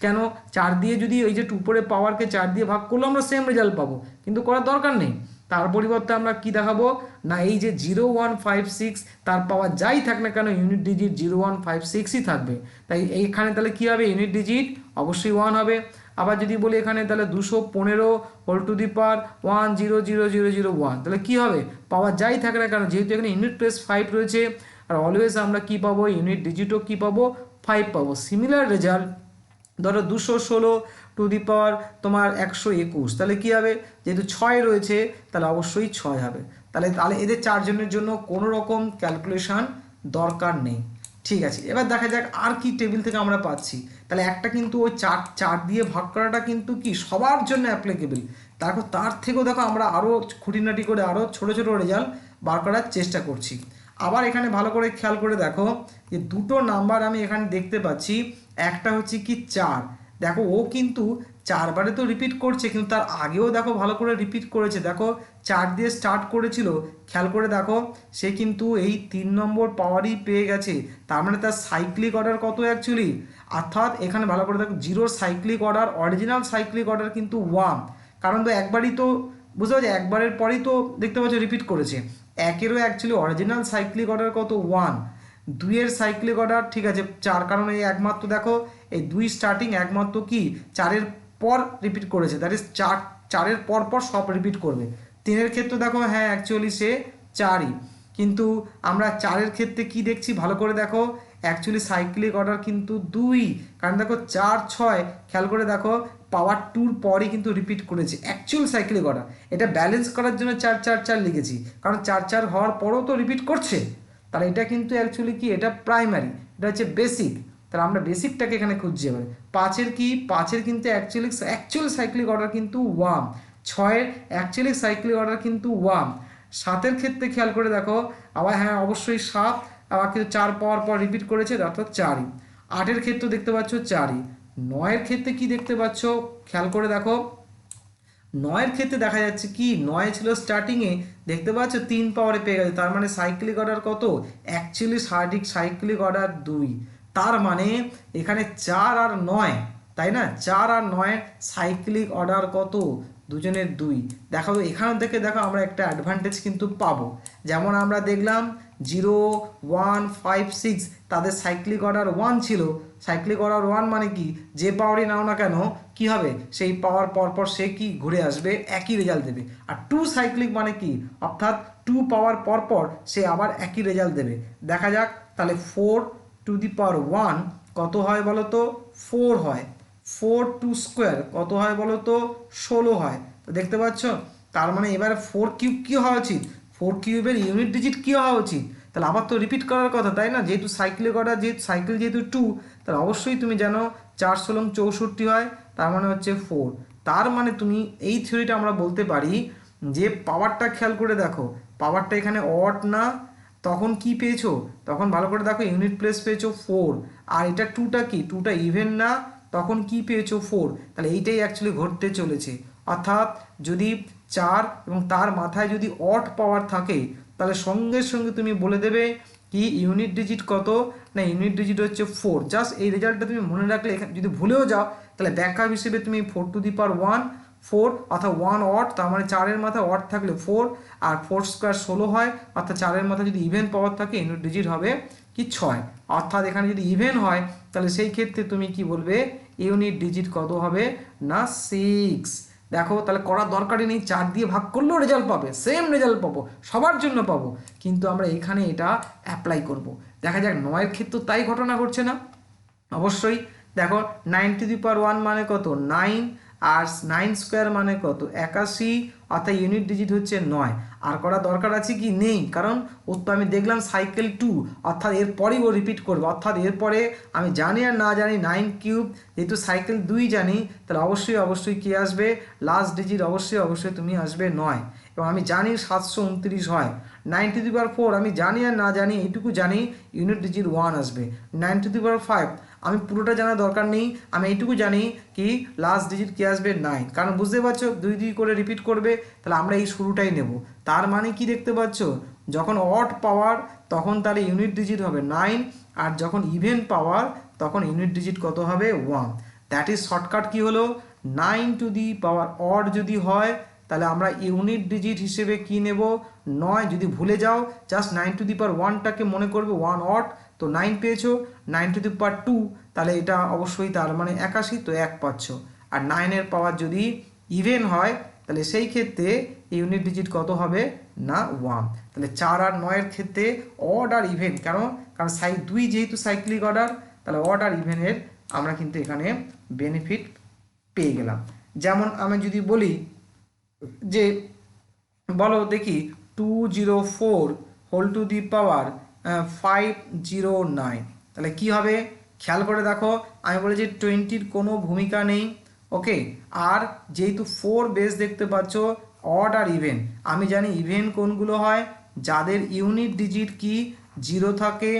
কেন 4 দিয়ে যদি ওই যে উপরে পাওয়ারকে 4 দিয়ে ভাগ করলেও আমরা সেম রেজাল্ট পাবো, কিন্তু করার দরকার নেই। তার পরিবর্তে আমরা কি দেখাবো না এই যে 0156 তার পাওয়ার যাই থাক না কেন ইউনিট ডিজিট 0156ই থাকবে। তাই এইখানে তাহলে কি হবে, ইউনিট ডিজিট অবশ্যই 1 হবে। আবার যদি বলি এখানে তাহলে 215 হোল টু দি পাওয়ার 100001, তাহলে কি হবে, পাওয়ার যাই থাকে না কেন যেহেতু এখানে ইউনিট প্লেস 5 রয়েছে, আর অলওয়েজ আমরা কি পাবো, ইউনিট ডিজিটও কি পাবো 5 পাবো। সিমিলার রেজাল্ট ধরো 216 টু দি পাওয়ার তোমার 121, তাহলে কি হবে, যেহেতু 6 রয়েছে তাহলে অবশ্যই 6 হবে। তাহলে এদের চারজনের জন্য কোনো রকম ক্যালকুলেশন দরকার নেই। ঠিক আছে, এবার দেখা যাক আর কি টেবিল থেকে আমরা পাচ্ছি। তাহলে একটা কিন্তু ওই 4 দিয়ে ভাগ করাটা কিন্তু কি সবার জন্য অ্যাপ্লিকেবল। তারপর তার থেকেও দেখো আমরা আরও খুঁটিনাটি করে আরও ছোটো ছোটো রেজাল্ট বার করার চেষ্টা করছি। আবার এখানে ভালো করে খেয়াল করে দেখো যে দুটো নাম্বার আমি এখানে দেখতে পাচ্ছি, একটা হচ্ছে কি 4, দেখো ও কিন্তু 4 বারে তো রিপিট করছে, কিন্তু তার আগেও দেখো ভালো করে রিপিট করেছে, দেখো 4 দিয়ে স্টার্ট করেছিল, খেয়াল করে দেখো সে কিন্তু এই 3 নম্বর পাওয়ারই পেয়ে গেছে। তার মানে তার সাইক্লিক অর্ডার কত অ্যাকচুয়ালি, অর্থাৎ এখানে ভালো করে দেখো জিরোর cyclic order, original cyclic order কিন্তু 1, কারণ তো একবারই তো বুঝতে পারছি, একবারের পরেই তো দেখতে পাচ্ছ রিপিট করেছে। 1-এরও অ্যাকচুয়ালি অরিজিনাল সাইক্লিক অর্ডার কত 1, 2-এর সাইক্লিক অর্ডার ঠিক আছে 4, কারণ এই একমাত্র দেখো এই 2 স্টার্টিং একমাত্র কি 4-এর পর রিপিট করেছে, দ্যাট ইজ 4-এর পর পর সব রিপিট করবে। 3-এর ক্ষেত্রে দেখো হ্যাঁ অ্যাকচুয়ালি সে 4ই, কিন্তু আমরা 4-এর ক্ষেত্রে কি দেখছি ভালো করে দেখো অ্যাকচুয়ালি সাইক্লিক অর্ডার কিন্তু 2, কারণ দেখো 4, 6 খেয়াল করে দেখো পাওয়ার 2-র পরই কিন্তু রিপিট করেছে অ্যাকচুয়াল সাইক্লিক অর্ডার। এটা ব্যালেন্স করার জন্য 4, 4, 4 লিখেছি, কারণ 4, 4 হওয়ার পরও তো রিপিট করছে, তাহলে এটা কিন্তু অ্যাকচুয়ালি কি এটা প্রাইমারি, এটা হচ্ছে বেসিক। তাহলে আমরা বেসিকটাকে এখানে খুঁজছি। এবারে 5-এর কি, 5-এর কিন্তু অ্যাকচুয়াল সাইক্লিক অর্ডার কিন্তু 1, 6-এর অ্যাকচুয়ালি সাইক্লিক অর্ডার কিন্তু 1, 7-এর ক্ষেত্রে খেয়াল করে দেখো আবার হ্যাঁ অবশ্যই 7 আবার কিন্তু 4 পাওয়ার পর রিপিট করেছে অর্থাৎ 4ই। 8-এর ক্ষেত্রে দেখতে পাচ্ছ 4ই। 9-এর ক্ষেত্রে কি দেখতে পাচ্ছ খেয়াল করে দেখো, 9-এর ক্ষেত্রে দেখা যাচ্ছে কি 9 ছিল স্টার্টিংয়ে দেখতে পাচ্ছ 3 পাওয়ারে পেয়ে গেছে, তার মানে সাইক্লিক অর্ডার কত অ্যাকচুয়ালি সাইক্লিক অর্ডার 2, তার মানে এখানে 4 আর 9, তাই না, 4 আর 9 সাইক্লিক অর্ডার কত দুজনের 2। দেখো এখান থেকে দেখো আমরা একটা অ্যাডভান্টেজ কিন্তু পাবো, যেমন আমরা দেখলাম 0, 1, 5, 6 তাদের সাইক্লিক অর্ডার 1 ছিল। সাইক্লিক অর্ডার 1 মানে কি যে পাওয়ারই নাও না কেন কি হবে সেই পাওয়ার পরপর সে কি ঘুরে আসবে একই রেজাল্ট দেবে। আর 2 সাইক্লিক মানে কি অর্থাৎ 2 পাওয়ার পর সে আবার একই রেজাল্ট দেবে। দেখা যাক তাহলে 4 টু দি পাওয়ার 1 কত হয় বলো তো? 4 হয়। 4 টু স্কোয়ার কত হয় বলো তো? 16 হয়। তো দেখতে পাচ্ছ, তার মানে এবারে 4 কিউব কী হওয়া উচিত? 4 কিউবের ইউনিট ডিজিট কী হওয়া উচিত? তাহলে আবার তো রিপিট করার কথা, তাই না? যেহেতু সাইকেলে করা, যেহেতু সাইকেল যেহেতু 2, তাহলে অবশ্যই তুমি জানো 4 ষোলং 64 হয়, তার মানে হচ্ছে 4। তার মানে তুমি এই থিওরিটা আমরা বলতে পারি যে পাওয়ারটা খেয়াল করে দেখো, পাওয়ারটা এখানে অড না, তখন কি পেয়েছো? তখন ভালো করে দেখো ইউনিট প্লেস পেয়েছো 4, আর এটা 2টা কি? 2টা ইভেন না, তখন কি পেয়েছো? 4। তাহলে এইটাই অ্যাকচুয়ালি ঘটতে চলেছে। অর্থাৎ যদি 4 এবং তার মাথায় যদি অড পাওয়ার থাকে, তাহলে সঙ্গে সঙ্গে তুমি বলে দেবে কি ইউনিট ডিজিট কত? না ইউনিট ডিজিট হচ্ছে 4। জাস্ট এই রেজাল্টটা তুমি মনে রাখলে, যদি ভুলেও যাও তাহলে ব্যাকআপ হিসেবে তুমি 4 টু দি পাওয়ার 1 4, অর্থাৎ 1 অড, তার মানে 4-এর মাথায় অড থাকলে 4, আর 4 স্কোয়ার 16 হয়, অর্থাৎ 4-এর মাথায় যদি ইভেন পাওয়ার থাকে ইউনিট ডিজিট হবে কি 6। অর্থাৎ এখানে যদি ইভেন হয় তাহলে সেই ক্ষেত্রে তুমি কি বলবে? ইউনিট ডিজিট কত হবে? না 6। দেখো তাহলে করার দরকারই নেই, 4 দিয়ে ভাগ করলেও রেজাল্ট পাবে, সেম রেজাল্ট পাবো, সবার জন্য পাবো, কিন্তু আমরা এখানে এটা অ্যাপ্লাই করব। দেখা যাক 9-এর ক্ষেত্রে তাই ঘটনা ঘটছে না? অবশ্যই। দেখো 9 টু দি পাওয়ার 1 মানে কত? 9, আর 9 স্কোয়ার মানে কত? 81, অর্থাৎ ইউনিট ডিজিট হচ্ছে 9। আর করা দরকার আছে কি? নেই, কারণ ও তো আমি দেখলাম সাইকেল 2, অর্থাৎ এরপরেই ও রিপিট করবে, অর্থাৎ এরপরে আমি জানি আর না জানি 9 কিউব, যেহেতু সাইকেল 2 জানি, তাহলে অবশ্যই কী আসবে? লাস্ট ডিজিট অবশ্যই তুমি আসবে 9। এবং আমি জানি 729 হয়। 9 টু দি পাওয়ার 4 আমি জানি আর না জানি, এইটুকু জানি ইউনিট ডিজিট 1 আসবে। 9 টু দি পাওয়ার 5 আমি পুরোটা জানার দরকার নেই, আমি এইটুকু জানি কি লাস্ট ডিজিট কী আসবে? 9। কারণ বুঝতে পারছো 2 করে রিপিট করবে, তাহলে আমরা এই শুরুটাই নেব। তার মানে কি দেখতে পাচ্ছ, যখন অড পাওয়ার তখন তাহলে ইউনিট ডিজিট হবে 9, আর যখন ইভেন পাওয়ার তখন ইউনিট ডিজিট কত হবে? 1। That is shortcut. কি হলো? 9 টু দি পাওয়ার অড যদি হয় তাহলে আমরা ইউনিট ডিজিট হিসেবে কি নেব? 9। যদি ভুলে যাও জাস্ট 9 টু দি পাওয়ার 1টাকে মনে করবে 1 অড, তো 9 পেয়েছো। 9 টু দি পাওয়ার 2 তাহলে এটা অবশ্যই তার মানে 81, তো 1 পাচ্ছ। আর 9-এর পাওয়ার যদি ইভেন হয় তাহলে সেই ক্ষেত্রে ইউনিট ডিজিট কত হবে? না 1। তাহলে 4 আর 9-এর ক্ষেত্রে অড আর ইভেন, কারণ 2 যেহেতু সাইক্লিক অর্ডার, তাহলে অড আর ইভেনের আমরা কিন্তু এখানে বেনিফিট পেয়ে গেলাম। যেমন আমি যদি বলি যে বলো দেখি 204 হোল টু দি পাওয়ার 509, তাহলে কি হবে? খেয়াল করে দেখো, আমি বলেছি 20-র কোনো ভূমিকা নেই, ওকে। আর যেহেতু 4 বেস দেখতে পাচ্ছ, অড আর ইভেন, আমি জানি ইভেন কোনগুলো হয়? যাদের ইউনিট ডিজিট কি 0 থাকে,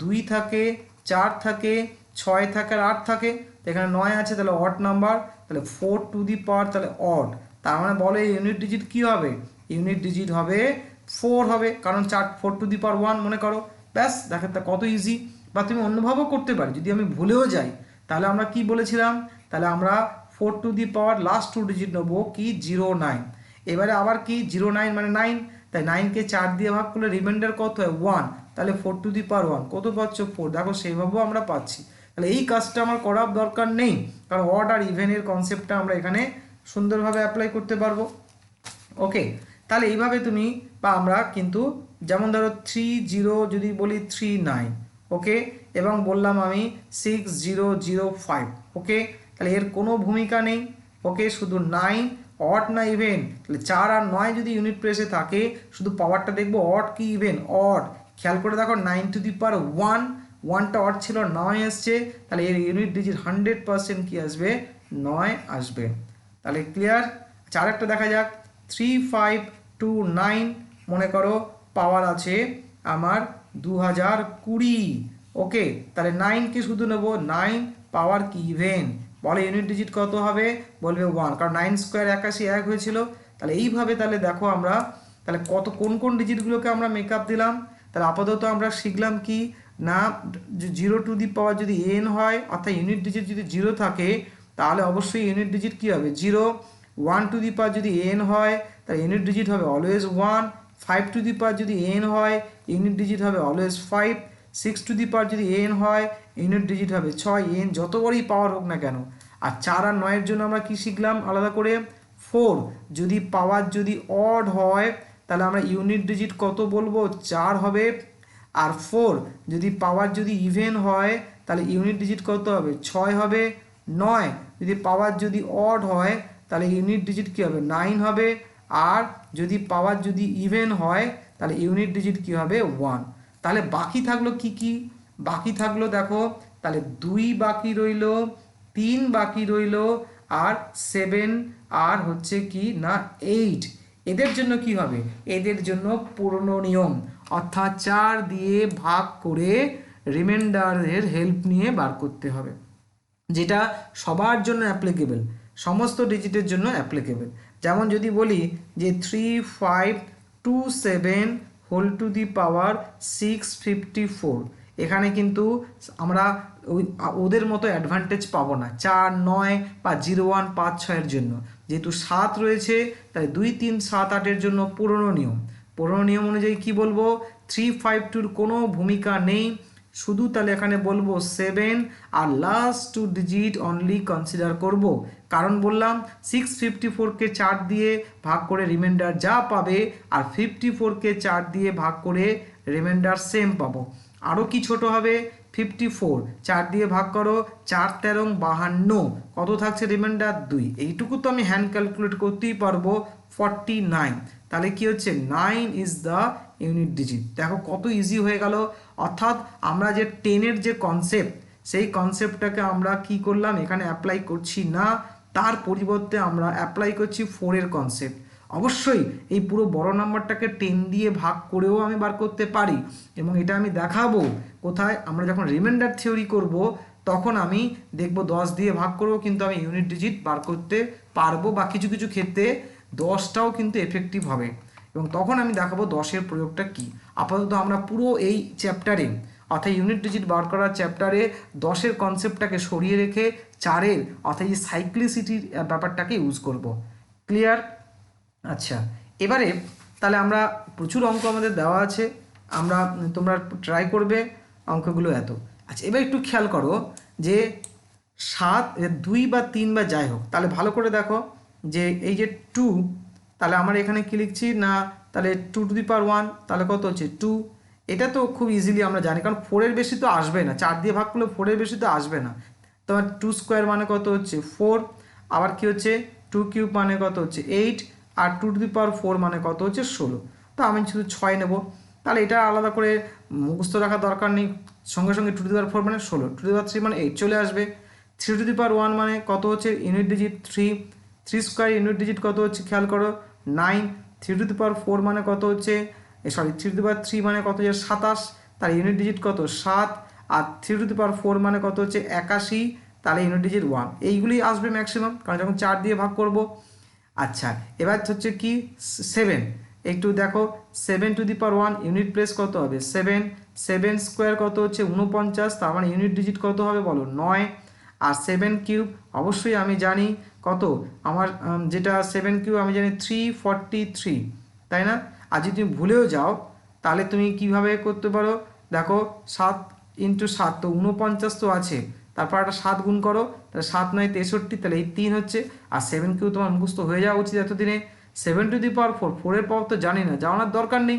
2 থাকে, 4 থাকে, 6 থাকে আর 8 থাকে। তো এখানে 9 আছে, তাহলে অড নাম্বার, তাহলে 4 টু দি পাওয়ার তাহলে অড, তার মানে বলো ইউনিট ডিজিট কি হবে? ইউনিট ডিজিট হবে 4 হবে, কারণ 4 টু দি পাওয়ার 1 মনে করো। ব্যাস, দেখো তা কত ইজি। বা তুমি অন্যভাবেও করতে পারি, যদি আমি ভুলেও যাই তাহলে আমরা কি বলেছিলাম? তাহলে আমরা 4 two the power last 2 digit নেবো কি 09। এবারে আবার কি 09 মানে 9, তাই 9কে 4 দিয়ে ভাগ করলে রিমাইন্ডার কত হয়? 1। তাহলে 4 টু দি পাওয়ার 1 কত পাচ্ছ? 4। দেখো সেইভাবেও আমরা পাচ্ছি। তাহলে এই কাজটা আমার করার দরকার নেই, কারণ অড আর ইভেনের কনসেপ্টটা আমরা এখানে সুন্দরভাবে অ্যাপ্লাই করতে পারবো, ওকে। তাহলে এইভাবে তুমি বা আমরা কিন্তু, যেমন ধরো 30 যদি বলি 39, ওকে, এবং বললাম আমি 6005, ওকে, তাহলে এর কোনো ভূমিকা নেই, ওকে, শুধু 9 অড না ইভেন, তাহলে 4 আর 9 যদি ইউনিট প্লেসে থাকে, শুধু পাওয়ারটা দেখবো অড কি ইভেন? অড। খেয়াল করে দেখো 9 টু দি পাওয়ার 1, 1টা অড ছিল, 9 এসছে, তাহলে এর ইউনিট ডিজিট 100% কি আসবে? 9 আসবে। তাহলে ক্লিয়ার? আরেকটা দেখা যাক 3529, মনে করো পাওয়ার আছে আমার 2020, ওকে। তাহলে 9কে শুধু নেব, 9 পাওয়ার কি ইভেন, বলে ইউনিট ডিজিট কত হবে? বলবে 1, কারণ 9 স্কোয়ার 81 1 হয়েছিল। তাহলে এইভাবে তাহলে দেখো আমরা তাহলে কোন ডিজিটগুলোকে আমরা মেকআপ দিলাম। তাহলে আপাতত আমরা শিখলাম কি না, 0 টু দি পাওয়ার যদি n হয়, অর্থাৎ ইউনিট ডিজিট যদি 0 থাকে, তাহলে অবশ্যই ইউনিট ডিজিট কি হবে? 0। 1 টু দি পাওয়ার যদি n হয়, তাহলে ইউনিট ডিজিট হবে অলওয়েজ 1। 5 টু দি পাওয়ার যদি n হয়, ইউনিট ডিজিট হবে অলওয়েজ 5। 6 টু দি পাওয়ার যদি n হয়, ইউনিট ডিজিট হবে 6। n যত বড়ই পাওয়ার হোক না কেন। আর 4 আর 9-এর জন্য আমরা কি শিখলাম আলাদা করে? 4 যদি পাওয়ার যদি অড হয়, তাহলে আমরা ইউনিট ডিজিট কত বলবো, 4 হবে। আর 4 যদি পাওয়ার যদি ইভেন হয় তাহলে ইউনিট ডিজিট কত হবে, 6 হবে। 9 যদি পাওয়ার যদি অড হয় তাহলে ইউনিট ডিজিট কী হবে, 9 হবে। আর যদি পাওয়ার যদি ইভেন হয় তাহলে ইউনিট ডিজিট কী হবে, 1। তাহলে বাকি থাকলো কি কি, বাকি থাকলো দেখো, তাহলে 2 বাকি রইল, 3 বাকি রইল, আর 7 আর হচ্ছে কি না 8। এদের জন্য কি হবে, এদের জন্য পুরনো নিয়ম, অর্থাৎ 4 দিয়ে ভাগ করে রিমাইন্ডারের হেল্প নিয়ে বার করতে হবে, যেটা সবার জন্য অ্যাপ্লিকেবল, সমস্ত ডিজিটের জন্য অ্যাপ্লিকেবল। যেমন যদি বলি যে 3527 হোল টু দি পাওয়ার 654, এখানে কিন্তু আমরা ওদের মতো অ্যাডভান্টেজ পাবো না 4, 9 বা 0, 1, 5, 6 জন্য, যেহেতু 7 রয়েছে তাই 2, 3, 7, 8 জন্য পুরনো নিয়ম। পুরনো নিয়ম অনুযায়ী কি বলবো, 352 কোনো ভূমিকা নেই, শুধু তাহলে এখানে বলবো 7 আর লাস্ট 2 ডিজিট অনলি কনসিডার করব। কারণ বললাম 654কে 4 দিয়ে ভাগ করে রিমাইন্ডার যা পাবে, আর 54কে 4 দিয়ে ভাগ করে রিমাইন্ডার সেম পাবো। আরও কি ছোট হবে, 54 4 দিয়ে ভাগ করো, 4 13 52, কত থাকছে রিমাইন্ডার 2। এইটুকু তো আমি হ্যান্ড ক্যালকুলেট করতেই পারবো, 49। তাহলে কি হচ্ছে, 9 ইজ দ্য ইউনিট ডিজিট। দেখো কত ইজি হয়ে গেল। অর্থাৎ আমরা যে 10-এর যে কনসেপ্ট, সেই কনসেপ্টটাকে আমরা কি করলাম, এখানে অ্যাপ্লাই করছি না, তার পরিবর্তে আমরা অ্যাপ্লাই করছি 4-এর কনসেপ্ট। অবশ্যই এই পুরো বড় নাম্বারটাকে 10 দিয়ে ভাগ করেও আমি বার করতে পারি, এবং এটা আমি দেখাবো কোথায়, আমরা যখন রিমাইন্ডার থিওরি করব তখন আমি দেখব 10 দিয়ে ভাগ করব, কিন্তু আমি ইউনিট ডিজিট বার করতে পারবো, বা কিছু কিছু ক্ষেত্রে 10টাও কিন্তু এফেক্টিভ হবে, এবং তখন আমি দেখাবো 10-এর প্রয়োগটা কি। আপাতত আমরা পুরো এই চ্যাপ্টারে, অর্থাৎ ইউনিট ডিজিট বার করার চ্যাপ্টারে 10-এর কনসেপ্টটাকে সরিয়ে রেখে 4-এর অর্থাৎ এই সাইক্লিসিটির ব্যাপারটাকে ইউজ করব। ক্লিয়ার? আচ্ছা, এবারে তাহলে আমরা প্রচুর অঙ্ক আমাদের দেওয়া আছে, তোমরা ট্রাই করবে অঙ্কগুলো এত। আচ্ছা, এবার একটু খেয়াল করো যে 7, 2 বা 3 বা যাই হোক, তাহলে ভালো করে দেখো যে এই যে 2, তাহলে আমরা এখানে কি লিখছি না, তাহলে 2 টু দি পাওয়ার 1, তাহলে কত হচ্ছে 2। এটা তো খুব ইজিলি আমরা জানি, কারণ 4-এর বেশি তো আসবে না, 4 দিয়ে ভাগ করলে 4-এর বেশি তো আসবে না। তোমার 2 স্কোয়ার মানে কত হচ্ছে 4, আবার কি হচ্ছে 2 কিউব মানে কত হচ্ছে 8, আর 2 টু দি পাওয়ার 4 মানে কত হচ্ছে 16। তো আমি শুধু 6 নেব, তাহলে এটা আলাদা করে মুখস্থ রাখার দরকার নেই, সঙ্গে সঙ্গে 2 টু দি পাওয়ার 4 মানে 16, 2 টু দি পাওয়ার 3 মানে 8 চলে আসবে। 3 টু দি পাওয়ার 1 মানে কত হচ্ছে unit digit 3, 3 square unit digit কত হচ্ছে খেয়াল করো 9, 3 টু দি পাওয়ার 4 মানে কত হচ্ছে, 3 টু দি পাওয়ার 3 মানে কত হচ্ছে 27, তার ইউনিট ডিজিট কত 7, আর 3 টু দি পাওয়ার 4 মানে কত হচ্ছে 81, তাহলে ইউনিট ডিজিট 1। এইগুলি আসবে ম্যাক্সিমাম, কারণ যখন 4 দিয়ে ভাগ করব। আচ্ছা, এবার হচ্ছে কি 7, একটু দেখো 7 two the power 1 unit place কত হবে 7, 7 স্কোয়ার কত হচ্ছে 49, তার মানে ইউনিট ডিজিট কত হবে বলো 9, আর 7 কিউব অবশ্যই আমি জানি কত, আমার যেটা 7 কিউব আমি জানি 343, তাই না? আর যদি তুমি ভুলেও যাও তাহলে তুমি কিভাবে করতে পারো, দেখো 7 ইন্টু 7 তো 49 তো আছে, তারপর একটা 7 গুণ করো, তাহলে 7 9 63, তাহলে এই 3 হচ্ছে, আর 7 কিউ তোমার মুখস্থ হয়ে যাওয়া উচিত এতদিনে। 7 টু দি পাওয়ার 4, 4-এর পাওয়ার তো জানি না, জানার দরকার নেই।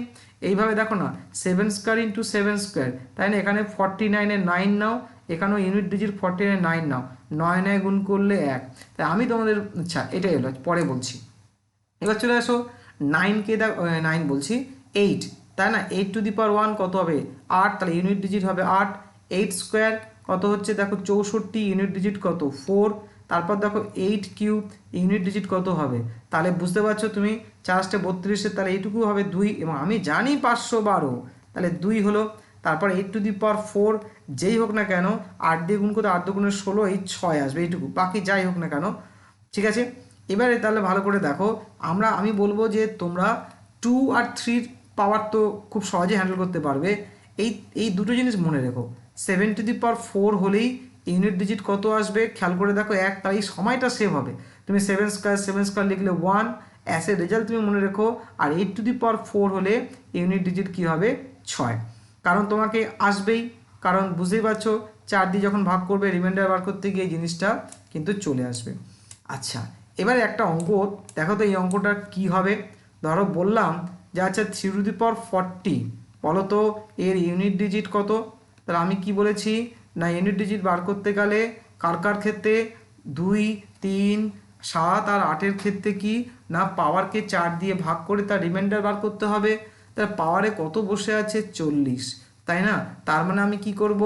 এইভাবে দেখো না 7 স্কোয়ার ইন্টু 7 স্কোয়ার, তাই না? এখানে 49-এর 9 নাও, এখানেও ইউনিট ডিজিট 14-এর 9 নাও, 9 9 গুণ করলে 1। তাই আমি তোমাদের, আচ্ছা এটাই হলো, পরে বলছি। এবার চলে আসো 9কে 9 বলছি 8, তাই না? 8 টু দি পাওয়ার 1 কত হবে 8, তাহলে ইউনিট ডিজিট হবে 8। 8 স্কোয়ার কত হচ্ছে দেখো 64, ইউনিট ডিজিট কত 4, তারপর দেখো 8 কিউব ইউনিট ডিজিট কত হবে, তাহলে বুঝতে পারছো তুমি 4 32, তাহলে এইটুকু হবে 2, এবং আমি জানি 512, তাহলে 2 হলো। তারপর 8 টু দি পাওয়ার 4 যেই হোক না কেন 8 দিয়ে গুণ করতে 8 দুগুণে 16, এই 6 আসবে এইটুকু, বাকি যাই হোক না কেন, ঠিক আছে? এবারে তাহলে ভালো করে দেখো, আমি বলবো যে তোমরা 2 আর 3 পাওয়ার তো খুব সহজে হ্যান্ডেল করতে পারবে। এই দুটো জিনিস মনে রেখো, 7 টু দি পাওয়ার 4 হলেই ইউনিট ডিজিট কত আসবে খেয়াল করে দেখো 1, তাই এই সময়টা সেভ হবে। তুমি 7 স্কোয়ার লিখলে 1, অ্যাসে রেজাল্ট তুমি মনে রেখো। আর 8 টু দি পাওয়ার 4 হলে ইউনিট ডিজিট কী হবে 6, কারণ তোমাকে আসবেই, কারণ বুঝতেই পারছো 4 দিয়ে যখন ভাগ করবে রিমাইন্ডার বার করতে গিয়ে এই জিনিসটা কিন্তু চলে আসবে। আচ্ছা, এবারে একটা অঙ্ক দেখো তো, এই অঙ্কটা কি হবে। ধরো বললাম যে আচ্ছা 3^40 বলো তো এর ইউনিট ডিজিট কত। তাহলে আমি কি বলেছি না ইউনিট ডিজিট বার করতে গেলে কার কার ক্ষেত্রে 2, 3, 7 আর 8-এর ক্ষেত্রে কি না পাওয়ারকে 4 দিয়ে ভাগ করে তার রিমাইন্ডার বার করতে হবে। তাহলে পাওয়ারে কত বসে আছে 40, তাই না। তার মানে আমি কি করব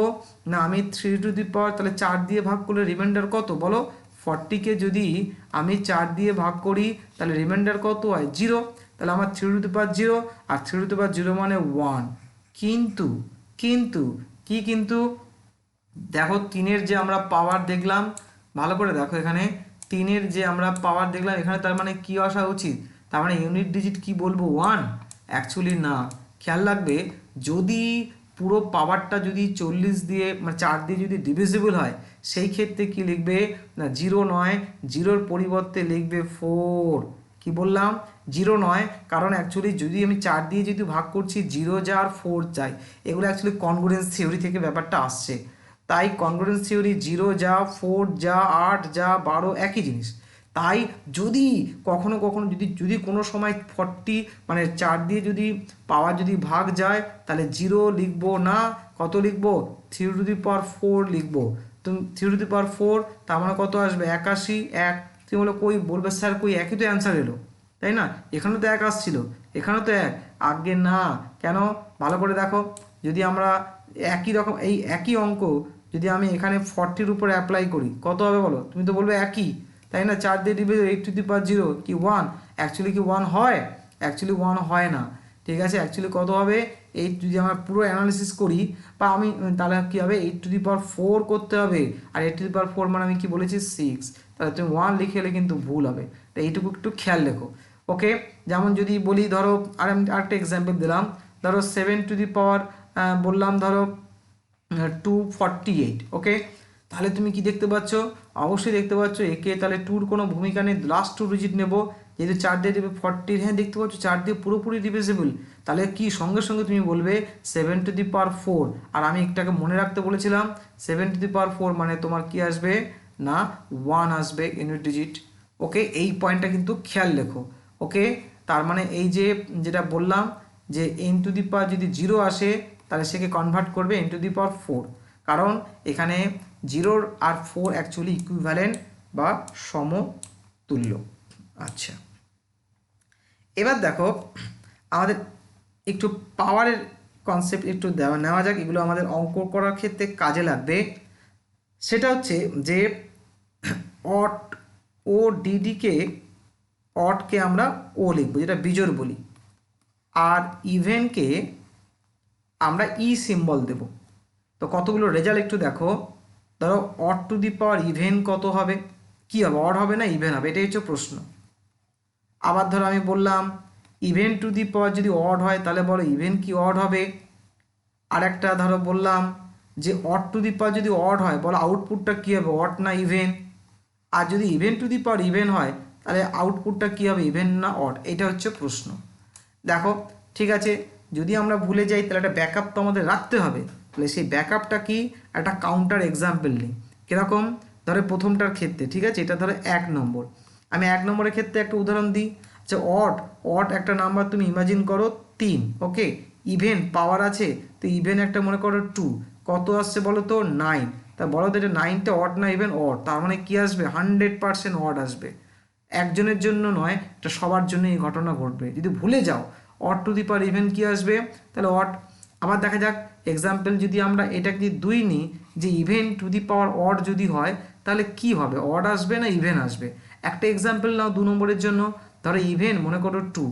না আমি 3^, তাহলে 4 দিয়ে ভাগ করলে রিমাইন্ডার কত বলো 40কে যদি আমি 4 দিয়ে ভাগ করি তাহলে রিমাইন্ডার কত হয় 0। তাহলে আমার 3^0 আর 3^0 মানে 1। কিন্তু কিন্তু কি কিন্তু দেখো 3-এর যে আমরা পাওয়ার দেখলাম, ভালো করে দেখো এখানে 3-এর যে আমরা পাওয়ার দেখলাম এখানে, তার মানে কি আসা উচিত, তার মানে ইউনিট ডিজিট কি বলবো 1। অ্যাকচুয়ালি না, খেয়াল রাখবে যদি পুরো পাওয়ারটা যদি 40 দিয়ে মানে 4 দিয়ে যদি ডিভিজিবল হয় সেই ক্ষেত্রে কি লিখবে না 0 নয়, 0-র পরিবর্তে লিখবে 4। কি বললাম 0 নয়, কারণ অ্যাকচুয়ালি যদি আমি 4 দিয়ে যদি ভাগ করছি 0 যা আর 4 চাই, এগুলো অ্যাকচুয়ালি কনগ্রুয়েন্স থিওরি থেকে ব্যাপারটা আসছে। তাই কনগ্রুয়েন্স থিওরি 0 যা 4 যা 8 যা 12 একই জিনিস। তাই যদি কখনো কখনো যদি কোনো সময় 40 মানে 4 দিয়ে যদি পাওয়ার যদি ভাগ যায় তাহলে 0 লিখবো না, কত লিখবো 3^4 লিখবো। তুমি 3^4 তার মানে কত আসবে 81। এক তুমি বলো কই বলবে স্যার কই একই তো অ্যান্সার এলো, তাই না, এখানেও তো 1 আসছিল, এখানেও তো 1। আগে না কেন ভালো করে দেখো, যদি আমরা একই রকম এই একই অঙ্ক যদি আমি এখানে 40-র উপরে অ্যাপ্লাই করি কত হবে বলো, তুমি তো বলবে একই, তাই না। 4 দিয়ে ডিভাইড 8^0 কি 1, অ্যাকচুয়ালি কি 1 হয়, অ্যাকচুয়ালি 1 হয় না, ঠিক আছে। অ্যাকচুয়ালি কত হবে 8 যদি আমরা পুরো অ্যানালিসিস করি বা আমি তাহলে কী হবে 8^4 করতে হবে, আর 8^4 মানে আমি কি বলেছি 6, তাহলে তুমি 1 লিখে এলে কিন্তু ভুল হবে। তো এইটুকু একটু খেয়াল রেখো, ওকে। যেমন যদি বলি ধরো আর আমি আরেকটা এক্সাম্পল দিলাম, ধরো 7^, বললাম ধরো 248, ওকে। তাহলে তুমি কি দেখতে পাচ্ছ, অবশ্যই দেখতে পাচ্ছ একে তাহলে 2-র কোনো ভূমিকা নেই, লাস্ট 2 ডিজিট নেব, যেহেতু 4 দিয়ে দেবে 40, হ্যাঁ দেখতে পাচ্ছ 4 দিয়ে পুরোপুরি ডিভিজিবল। তাহলে কি সঙ্গে সঙ্গে তুমি বলবে 7^4, আর আমি একটাকে মনে রাখতে বলেছিলাম 7^4 মানে তোমার কি আসবে না 1 আসবে ইউনিট ডিজিট, ওকে। এই পয়েন্টটা কিন্তু খেয়াল রেখো, ওকে। তার মানে এই যে যেটা বললাম যে n² যদি 0 আসে তাহলে সেকে কনভার্ট করবে n², কারণ এখানে 0 আর 4 অ্যাকচুয়ালি ইকুইভ্যালেন্ট বা সমতুল্য। আচ্ছা, এবার দেখো আমাদের একটু পাওয়ারের কনসেপ্ট একটু নেওয়া যাক, এগুলো আমাদের অঙ্ক করার ক্ষেত্রে কাজে লাগবে। সেটা হচ্ছে যে অট ও ডিডিকে, অটকে আমরা ও লিখবো যেটা বিজোড় বলি, আর ইভেনকে আমরা ই সিম্বল দেব। তো কতগুলো রেজাল্ট একটু দেখো, ধরো অড ইভেন কত হবে, কি হবে অড হবে না ইভেন হবে, এটাই হচ্ছে প্রশ্ন। আবার ধরো আমি বললাম ইভেন যদি অড হয় তাহলে বলো ইভেন কি অড হবে। আর একটা ধরো বললাম যে অড যদি অড হয় বলো আউটপুটটা কী হবে অড না ইভেন। আর যদি ইভেন ইভেন হয় তাহলে আউটপুটটা কী হবে ইভেন না অড, এটা হচ্ছে প্রশ্ন। দেখো ঠিক আছে, যদি আমরা ভুলে যাই তাহলে একটা ব্যাকআপ তো আমাদের রাখতে হবে, তাহলে সেই ব্যাকআপটা কি একটা কাউন্টার এক্সাম্পল নিই। কীরকম, ধরো প্রথমটার ক্ষেত্রে ঠিক আছে, এটা ধরো 1 নম্বর, আমি 1 নম্বরের ক্ষেত্রে একটা উদাহরণ দিই। আচ্ছা অড একটা নাম্বার তুমি ইমাজিন করো 3, ওকে। ইভেন পাওয়ার আছে, তো ইভেন একটা মনে করো 2, কত আসছে বলো তো 9। তা বলো তো এটা 9টা অড না ইভেন অড, তার মানে কি আসবে 100% অড আসবে। একজনের জন্য নয়, এটা সবার জন্য এই ঘটনা ঘটবে। যদি ভুলে যাও অড ইভেন কি আসবে, তাহলে অড। আবার দেখা যাক এক্সাম্পল যদি আমরা এটা যদি 2 নিই, যে ইভেন অড যদি হয় তাহলে কি হবে অড আসবে না ইভেন আসবে। একটা এক্সাম্পল নাও 2 নম্বরের জন্য, ধরো ইভেন মনে করো 2,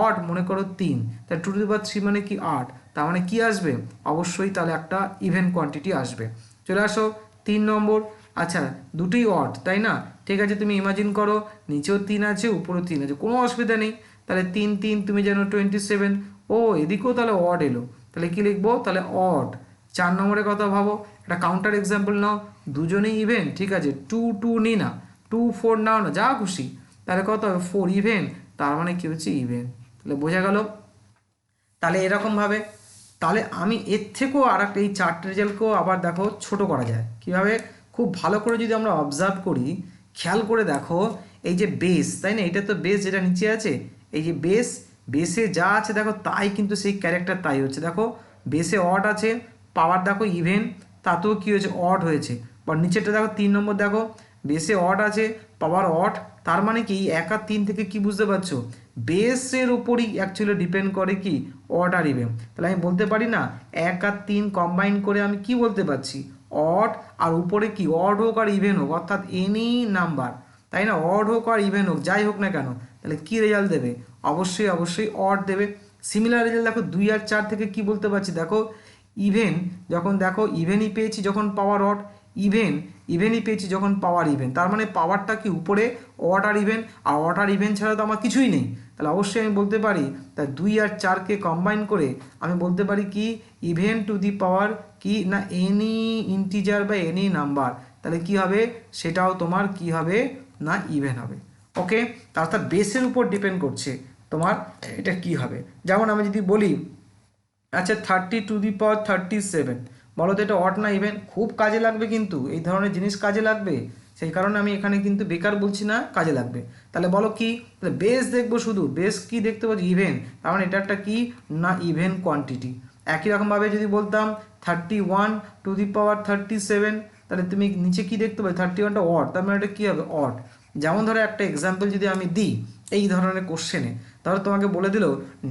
অড মনে করো 3, তাহলে 2^3 মানে কি 8, তার মানে কি আসবে অবশ্যই তাহলে একটা ইভেন কোয়ান্টিটি আসবে। চলে আসো 3 নম্বর, আচ্ছা দুটোই অড তাই না, ঠিক আছে। তুমি ইমাজিন করো নিচেও 3 আছে উপরেও 3 আছে, কোনো অসুবিধা নেই, তাহলে 3 3 তুমি জানো 27, ও এদিকেও তাহলে অড এলো, তাহলে কি লিখবো তাহলে অড। 4 নম্বরের কথা ভাবো, একটা কাউন্টার এক্সাম্পল নাও, দুজনেই ইভেন ঠিক আছে, 2 2 নি না, 2 4 নাও না, যা খুশি, তাহলে কত হবে 4 ইভেন, তার মানে কি হচ্ছে ইভেন। তাহলে বোঝা গেল। তাহলে এরকমভাবে, তাহলে আমি এর থেকেও আর একটা এই 4টে রেজাল্টকেও আবার দেখো ছোট করা যায় কীভাবে, খুব ভালো করে যদি আমরা অবজার্ভ করি, খেয়াল করে দেখো এই যে বেস তাই না, এটা তো বেস যেটা নিচে আছে, এই যে বেস, বেসে যা আছে দেখো তাই কিন্তু সেই ক্যারেক্টার তাই হচ্ছে। দেখো বেসে অড আছে, পাওয়ার দেখো ইভেন, তাতেও কী হয়েছে অড হয়েছে। বা নিচেরটা দেখো 3 নম্বর দেখো বেসে অড আছে, পাওয়ার অড, তার মানে কি 1 আর 3 থেকে কি বুঝতে পারছো, বেসের উপরই অ্যাকচুয়ালি ডিপেন্ড করে কি অড আর ইভেন। তাহলে আমি বলতে পারি না 1 আর 3 কম্বাইন করে আমি কি বলতে পারছি, অড, আর উপরে কি অড হোক আর ইভেন হোক, অর্থাৎ এনি নাম্বার, তাই না, অড হোক আর ইভেন হোক যাই হোক না কেন, তাহলে কি রেজাল্ট দেবে, অবশ্যই অড দেবে। সিমিলার রেজাল্ট দেখো 2 আর 4 থেকে কি বলতে পারছি, দেখো ইভেন, যখন দেখো ইভেনই পেয়েছি যখন পাওয়ার অড, ইভেনই পেয়েছি যখন পাওয়ার ইভেন, তার মানে পাওয়ারটা কি উপরে অড আর ইভেন, আর অড আর ইভেন ছাড়া তো আমার কিছুই নেই। তাহলে অবশ্যই আমি বলতে পারি, তাই 2 আর 4কে কম্বাইন করে আমি বলতে পারি কি ইভেন টু দি পাওয়ার কি না এনি ইন্টিজার বা এনি নাম্বার, তাহলে কি হবে, সেটাও তোমার কি হবে না ইভেন হবে। ওকে, অর্থাৎ বেসের উপর ডিপেন্ড করছে তোমার এটা কি হবে। যেমন আমি যদি বলি আচ্ছা 30⁻37, বলো তো এটা অড না ইভেন, খুব কাজে লাগবে কিন্তু এই ধরনের জিনিস কাজে লাগবে, সেই কারণে আমি এখানে কিন্তু বেকার বলছি না, কাজে লাগবে। তাহলে বলো কি, তাহলে বেস দেখবো, শুধু বেস কি দেখতে পাচ্ছি ইভেন, তার মানে এটা একটা কি না ইভেন কোয়ান্টিটি। একই রকমভাবে যদি বলতাম 31⁻37, তাহলে তুমি নিচে কি দেখতে পাবে 31টা অড, তার মানে এটা কী হবে অড। যেমন ধরো একটা এক্সাম্পল যদি আমি দিই এই ধরনের কোশ্চেনে, তাহলে তোমাকে বলে দিল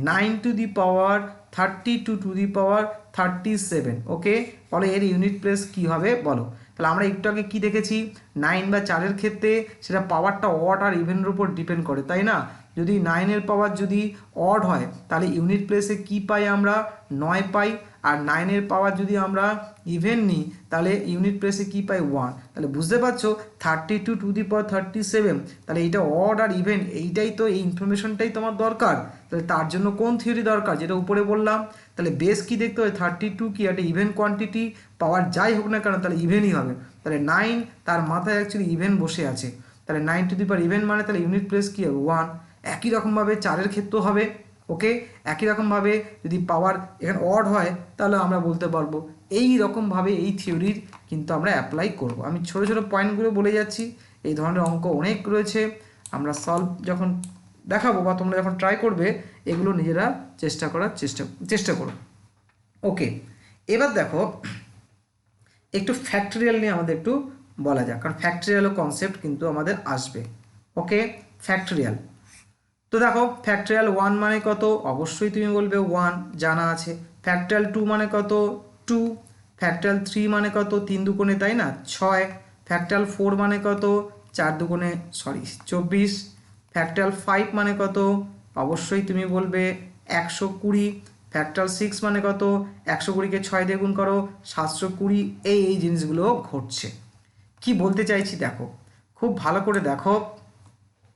9⁻32⁻37, ওকে, বলো এর ইউনিট প্লেস কি হবে বলো। তাহলে আমরা একটু আগে কি দেখেছি, 9 বা 4-এর ক্ষেত্রে সেটা পাওয়ারটা অড আর ইভেনের উপর ডিপেন্ড করে, তাই না। যদি 9-এর পাওয়ার যদি অড হয় তাহলে ইউনিট প্লেসে কি পাই আমরা 9 পাই, আর 9-এর পাওয়ার যদি আমরা ইভেন নিই তাহলে ইউনিট প্লেসে কি পাই 1। তাহলে বুঝতে পারছো 32⁻37, তাহলে এইটা অড আর ইভেন, এইটাই তো এই ইনফরমেশনটাই তোমার দরকার। তাহলে তার জন্য কোন থিওরি দরকার, যেটা উপরে বললাম। তাহলে বেস কি দেখতে হবে 32 কি একটা ইভেন কোয়ান্টিটি, পাওয়ার যাই হোক না কেন তাহলে ইভেনই হবে। তাহলে 9 তার মাথায় অ্যাকচুয়ালি ইভেন বসে আছে, তাহলে 9 ইভেন মানে তাহলে ইউনিট প্লেস কি হবে 1। একই রকমভাবে 4-এর ক্ষেত্রেও হবে, ওকে, একই রকমভাবে যদি পাওয়ার এখানে অড হয় তাহলে আমরা বলতে পারবো। এই রকমভাবে এই থিওরির কিন্তু আমরা অ্যাপ্লাই করব। আমি ছোট ছোট পয়েন্টগুলো বলে যাচ্ছি, এই ধরনের অঙ্ক অনেক রয়েছে, আমরা সলভ যখন দেখাবো বা তোমরা যখন ট্রাই করবে এগুলো নিজেরা চেষ্টা করো। ওকে, এবার দেখো একটু ফ্যাক্টরিয়াল নিয়ে আমাদের একটু বলা যাক, কারণ ফ্যাক্টরিয়ালও কনসেপ্ট কিন্তু আমাদের আসবে। ওকে, ফ্যাক্টরিয়াল, তো দেখো ফ্যাক্টরিয়াল 1 মানে কত, অবশ্যই তুমি বলবে 1 জানা আছে। ফ্যাক্টরিয়াল 2 মানে কত 2, ফ্যাক্টরিয়াল 3 মানে কত 3 দুগুণে, তাই না 6, ফ্যাক্টরিয়াল 4 মানে কত 4 দুগুণে 24, ফ্যাক্টরিয়াল 5 মানে কত, অবশ্যই তুমি বলবে 120, ফ্যাক্টরিয়াল 6 মানে কত 120কে 6 দিয়ে গুণ করো 720। এই জিনিসগুলো ঘটছে। কি বলতে চাইছি দেখো, খুব ভালো করে দেখো,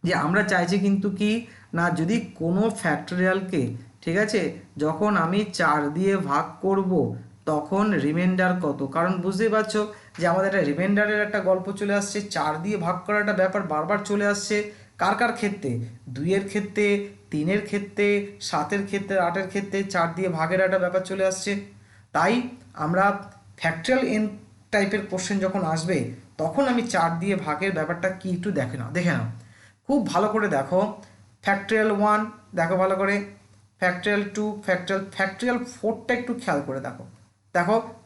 যে আমরা চাইছি কিন্তু কি না যদি কোনো ফ্যাক্টরিয়ালকে, ঠিক আছে, যখন আমি 4 দিয়ে ভাগ করব তখন রিমাইন্ডার কত, কারণ বুঝতেই পারছো যে আমাদের একটা রিমাইন্ডারের একটা গল্প চলে আসছে, 4 দিয়ে ভাগ করার একটা ব্যাপার বারবার চলে আসছে। কার ক্ষেত্রে, 2-এর ক্ষেত্রে, 3-এর ক্ষেত্রে, 7-এর ক্ষেত্রে, 8-এর ক্ষেত্রে 4 দিয়ে ভাগের একটা ব্যাপার চলে আসছে। তাই আমরা ফ্যাক্টরিয়াল এন টাইপের কোশ্চেন যখন আসবে তখন আমি 4 দিয়ে ভাগের ব্যাপারটা কি একটু দেখে নাও খুব ভালো করে দেখো। ফ্যাক্টরিয়াল 1 দেখো ভালো করে, ফ্যাক্টরিয়াল 2, ফ্যাক্টরিয়াল 4টা একটু খেয়াল করে দেখো।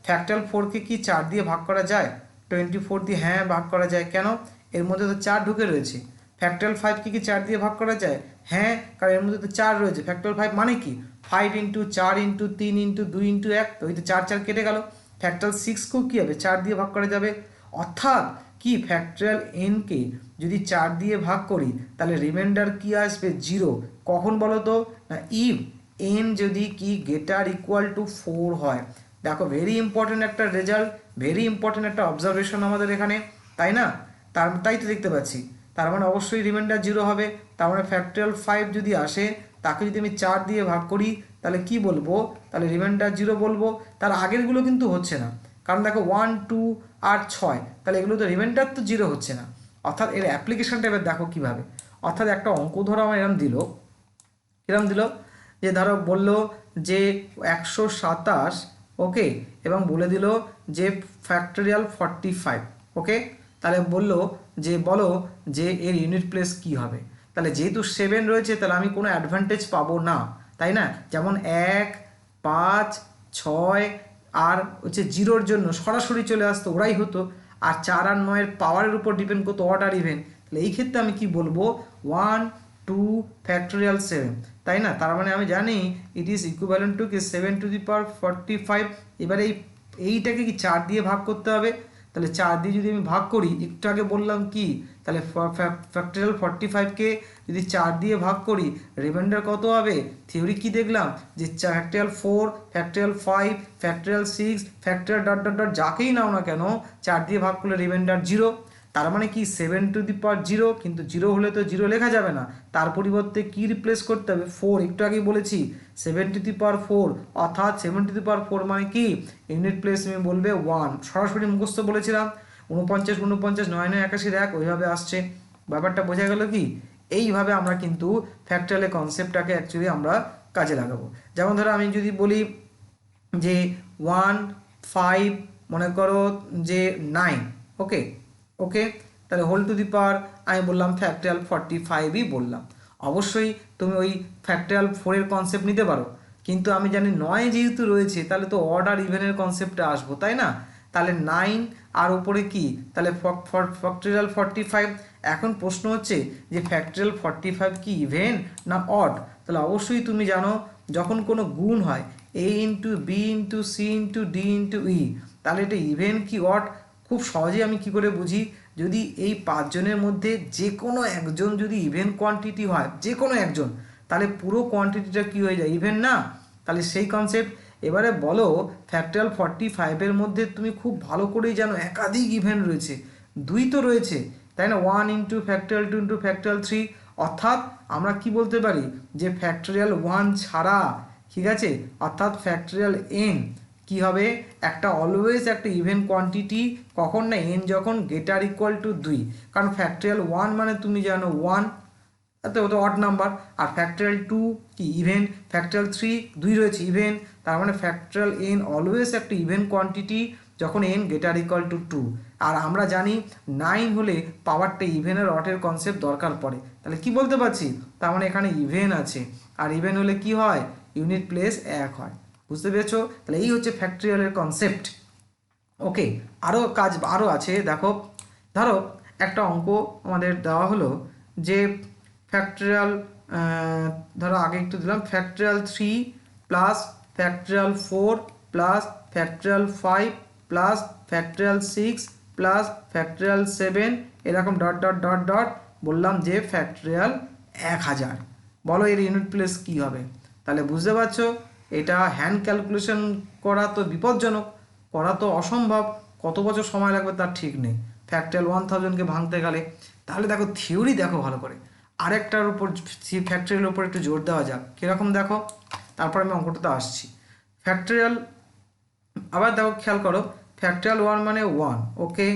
ফ্যাক্টরিয়াল 4কে কি 4 দিয়ে ভাগ করা যায়, 24 দিয়ে, হ্যাঁ ভাগ করা যায়, কেন, এর মধ্যে তো 4 ঢুকে রয়েছে। ফ্যাক্টরিয়াল 5কে কি 4 দিয়ে ভাগ করা যায়, হ্যাঁ, কারণ এর মধ্যে তো 4 রয়েছে। ফ্যাক্টরিয়াল 5 মানে কি 5 ইন্টু 4 ইন্টু 3 ইন্টু 2 ইন্টু 1, তো ওই তো 4 কেটে গেল। ফ্যাক্টরিয়াল 6কেও কী হবে 4 দিয়ে ভাগ করা যাবে, অর্থাৎ কি ফ্যাক্টরিয়াল এনকে যদি 4 দিয়ে ভাগ করি তাহলে রিমাইন্ডার কি আসবে 0। কখন বলো তো না ইফ এন যদি কি গ্রেটার ইকুয়াল টু 4 হয়। দেখো ভেরি ইম্পর্টেন্ট একটা রেজাল্ট, ভেরি ইম্পর্টেন্ট একটা অবজারভেশন আমাদের এখানে, তাই না, তাই তো দেখতে পাচ্ছি। তার মানে অবশ্যই রিমাইন্ডার 0 হবে। তার মানে ফ্যাক্টরিয়াল 5 যদি আসে তাকে যদি আমি 4 দিয়ে ভাগ করি তাহলে কি বলবো, তাহলে রিমাইন্ডার 0 বলবো। তার আগেরগুলো কিন্তু হচ্ছে না, কারণ দেখো 1, 2 আর 6, তাহলে এগুলো তো রিমাইন্ডার তো 0 হচ্ছে না। অর্থাৎ এর অ্যাপ্লিকেশনটা এবার দেখো কীভাবে, অর্থাৎ একটা অঙ্ক ধরো আমার এরম দিল, যে ধরো বললো যে 127, ওকে, এবং বলে দিল যে ফ্যাক্টরিয়াল 45, ওকে, তাহলে বললো যে বলো যে এর ইউনিট প্লেস কি হবে। তাহলে যেহেতু 7 রয়েছে তাহলে আমি কোনো অ্যাডভান্টেজ পাবো না, তাই না? যেমন 1, 5, 6 আর হচ্ছে 0-র জন্য সরাসরি চলে আসতো, ওরাই হতো। আর 4 আর 9-এর পাওয়ারের উপর ডিপেন্ড করতো অড আর ইভেন। তাহলে এই ক্ষেত্রে আমি কি বলবো, 1, 2 ফ্যাক্টোরিয়াল 7, তাই না? তার মানে আমি জানি ইট ইজ ইকুইভ্যালেন্ট টু কি 7^45। এবারে এইটাকে কি 4 দিয়ে ভাগ করতে হবে। তাহলে 4 দিয়ে যদি আমি ভাগ করি, একটু আগে বললাম কি, তাহলে ফ্যাক্টোরিয়াল 45কে যদি 4 দিয়ে ভাগ করি রিমাইন্ডার কত হবে? থিওরি কি দেখলাম যে factorial 4, factorial 5, factorial 6, factorial dot dot dot যাকেই নাও না কেন 4 দিয়ে ভাগ করলে রিমাইন্ডার 0। তার মানে কি 7^0, কিন্তু 0 হলে তো 0 লেখা যাবে না, তার পরিবর্তে কি রিপ্লেস করতে হবে? 4। একটু আগেই বলেছি 7^4, অর্থাৎ 7^4 মানে কি ইউনিট প্লেস তুমি বলবে 1। সরাসরি মুখস্থ বলেছিলাম, 49, 49, 9, 9, 81, 1 ওইভাবে আসছে। ব্যাপারটা বোঝা গেল কি? এইভাবে আমরা কিন্তু ফ্যাক্টোরিয়ালের কনসেপ্টটাকে অ্যাকচুয়ালি আমরা কাজে লাগাবো। যেমন ধরো আমি যদি বলি যে 1, 5, মনে করো যে 9, ওকে ওকে, তাহলে হোল টু দি পাওয়ার আমি বললাম ফ্যাক্টোরিয়াল 45ই বললাম। অবশ্যই তুমি ওই ফ্যাক্টোরিয়াল 4-এর কনসেপ্ট নিতে পারো, কিন্তু আমি জানি 9 যেহেতু রয়েছে তাহলে তো অড আর ইভেনের কনসেপ্টে আসবো, তাই না? তাহলে 9 আর উপরে কি, তাহলে ফ্যাক্টোরিয়াল 45। এখন প্রশ্ন হচ্ছে যে ফ্যাক্টোরিয়াল 45 কি ইভেন না অড? তাহলে অবশ্যই তুমি জানো যখন কোনো গুণ হয় a into B into C into D into E, তাহলে এটা ইভেন কি অড? খুব সহজেই আমি কি করে বুঝি, যদি এই 5 জনের মধ্যে যে কোনো একজন যদি ইভেন কোয়ান্টিটি হয়, যে কোনো একজন, তাহলে পুরো কোয়ান্টিটিটা কি হয়ে যায়, ইভেন না? তাহলে সেই কনসেপ্ট। এবারে বলো ফ্যাক্টোরিয়াল 45-এর মধ্যে তুমি খুব ভালো করেই জানো একাধিক ইভেন রয়েছে, 2 তো রয়েছে, তাই না? 1 ইন্টু ফ্যাক্টোরিয়াল 2 ইন্টু ফ্যাক্টোরিয়াল 3, অর্থাৎ আমরা কি বলতে পারি যে ফ্যাক্টোরিয়াল 1 ছাড়া, ঠিক আছে, অর্থাৎ ফ্যাক্টোরিয়াল n কি হবে, একটা অলওয়েজ একটা ইভেন কোয়ান্টিটি, কখন না n যখন গ্রেটার ইকুয়াল টু 2। কারণ ফ্যাক্টোরিয়াল 1 মানে তুমি জানো 1, তো ওটা অড নাম্বার। আর ফ্যাক্টোরিয়াল 2 কি ইভেন, ফ্যাক্টোরিয়াল 3 2 রয়েছে ইভেন, তার মানে ফ্যাক্টোরিয়াল n অলওয়েজ একটা ইভেন কোয়ান্টিটি যখন n গ্রেটার ইকুয়াল টু 2। আর আমরা জানি 9 হলে পাওয়ারটা ইভেনের অডের কনসেপ্ট দরকার পড়ে, তাহলে কি বলতে পারছি, তার মানে এখানে ইভেন আছে, আর ইভেন হলে কি হয়, ইউনিট প্লেস 1 হয়। বুঝতে পেরেছো? তাহলে এই হচ্ছে ফ্যাক্টোরিয়ালের কনসেপ্ট। ওকে, আরও আছে, দেখো ধরো একটা অঙ্ক আমাদের দেওয়া হলো যে ফ্যাক্টোরিয়াল, ধরো আগে একটু দিলাম factorial 3 plus factorial 4 plus factorial 5 plus factorial 6 plus factorial 7, এরকম ডট ডট ডট ডট বললাম যে ফ্যাক্টোরিয়াল 1000। বলো এর ইউনিট প্লেস কী হবে? তাহলে বুঝতে পারছো এটা হ্যান্ড ক্যালকুলেশন করা তো বিপজ্জনক, করা তো অসম্ভব, কত বছর সময় লাগবে তার ঠিক নেই ফ্যাক্টোরিয়াল 1000কে ভাঙতে গেলে। তাহলে দেখো থিওরি দেখো ভালো করে, আরেকটার উপর ফ্যাক্টোরিয়ালের উপর একটু জোর দেওয়া যাক, কীরকম দেখো, তারপর আমি অঙ্কটাতে আসছি। ফ্যাক্টোরিয়াল আবার দেখো খেয়াল করো, ফ্যাক্টোরিয়াল 1 মানে 1, ওকে,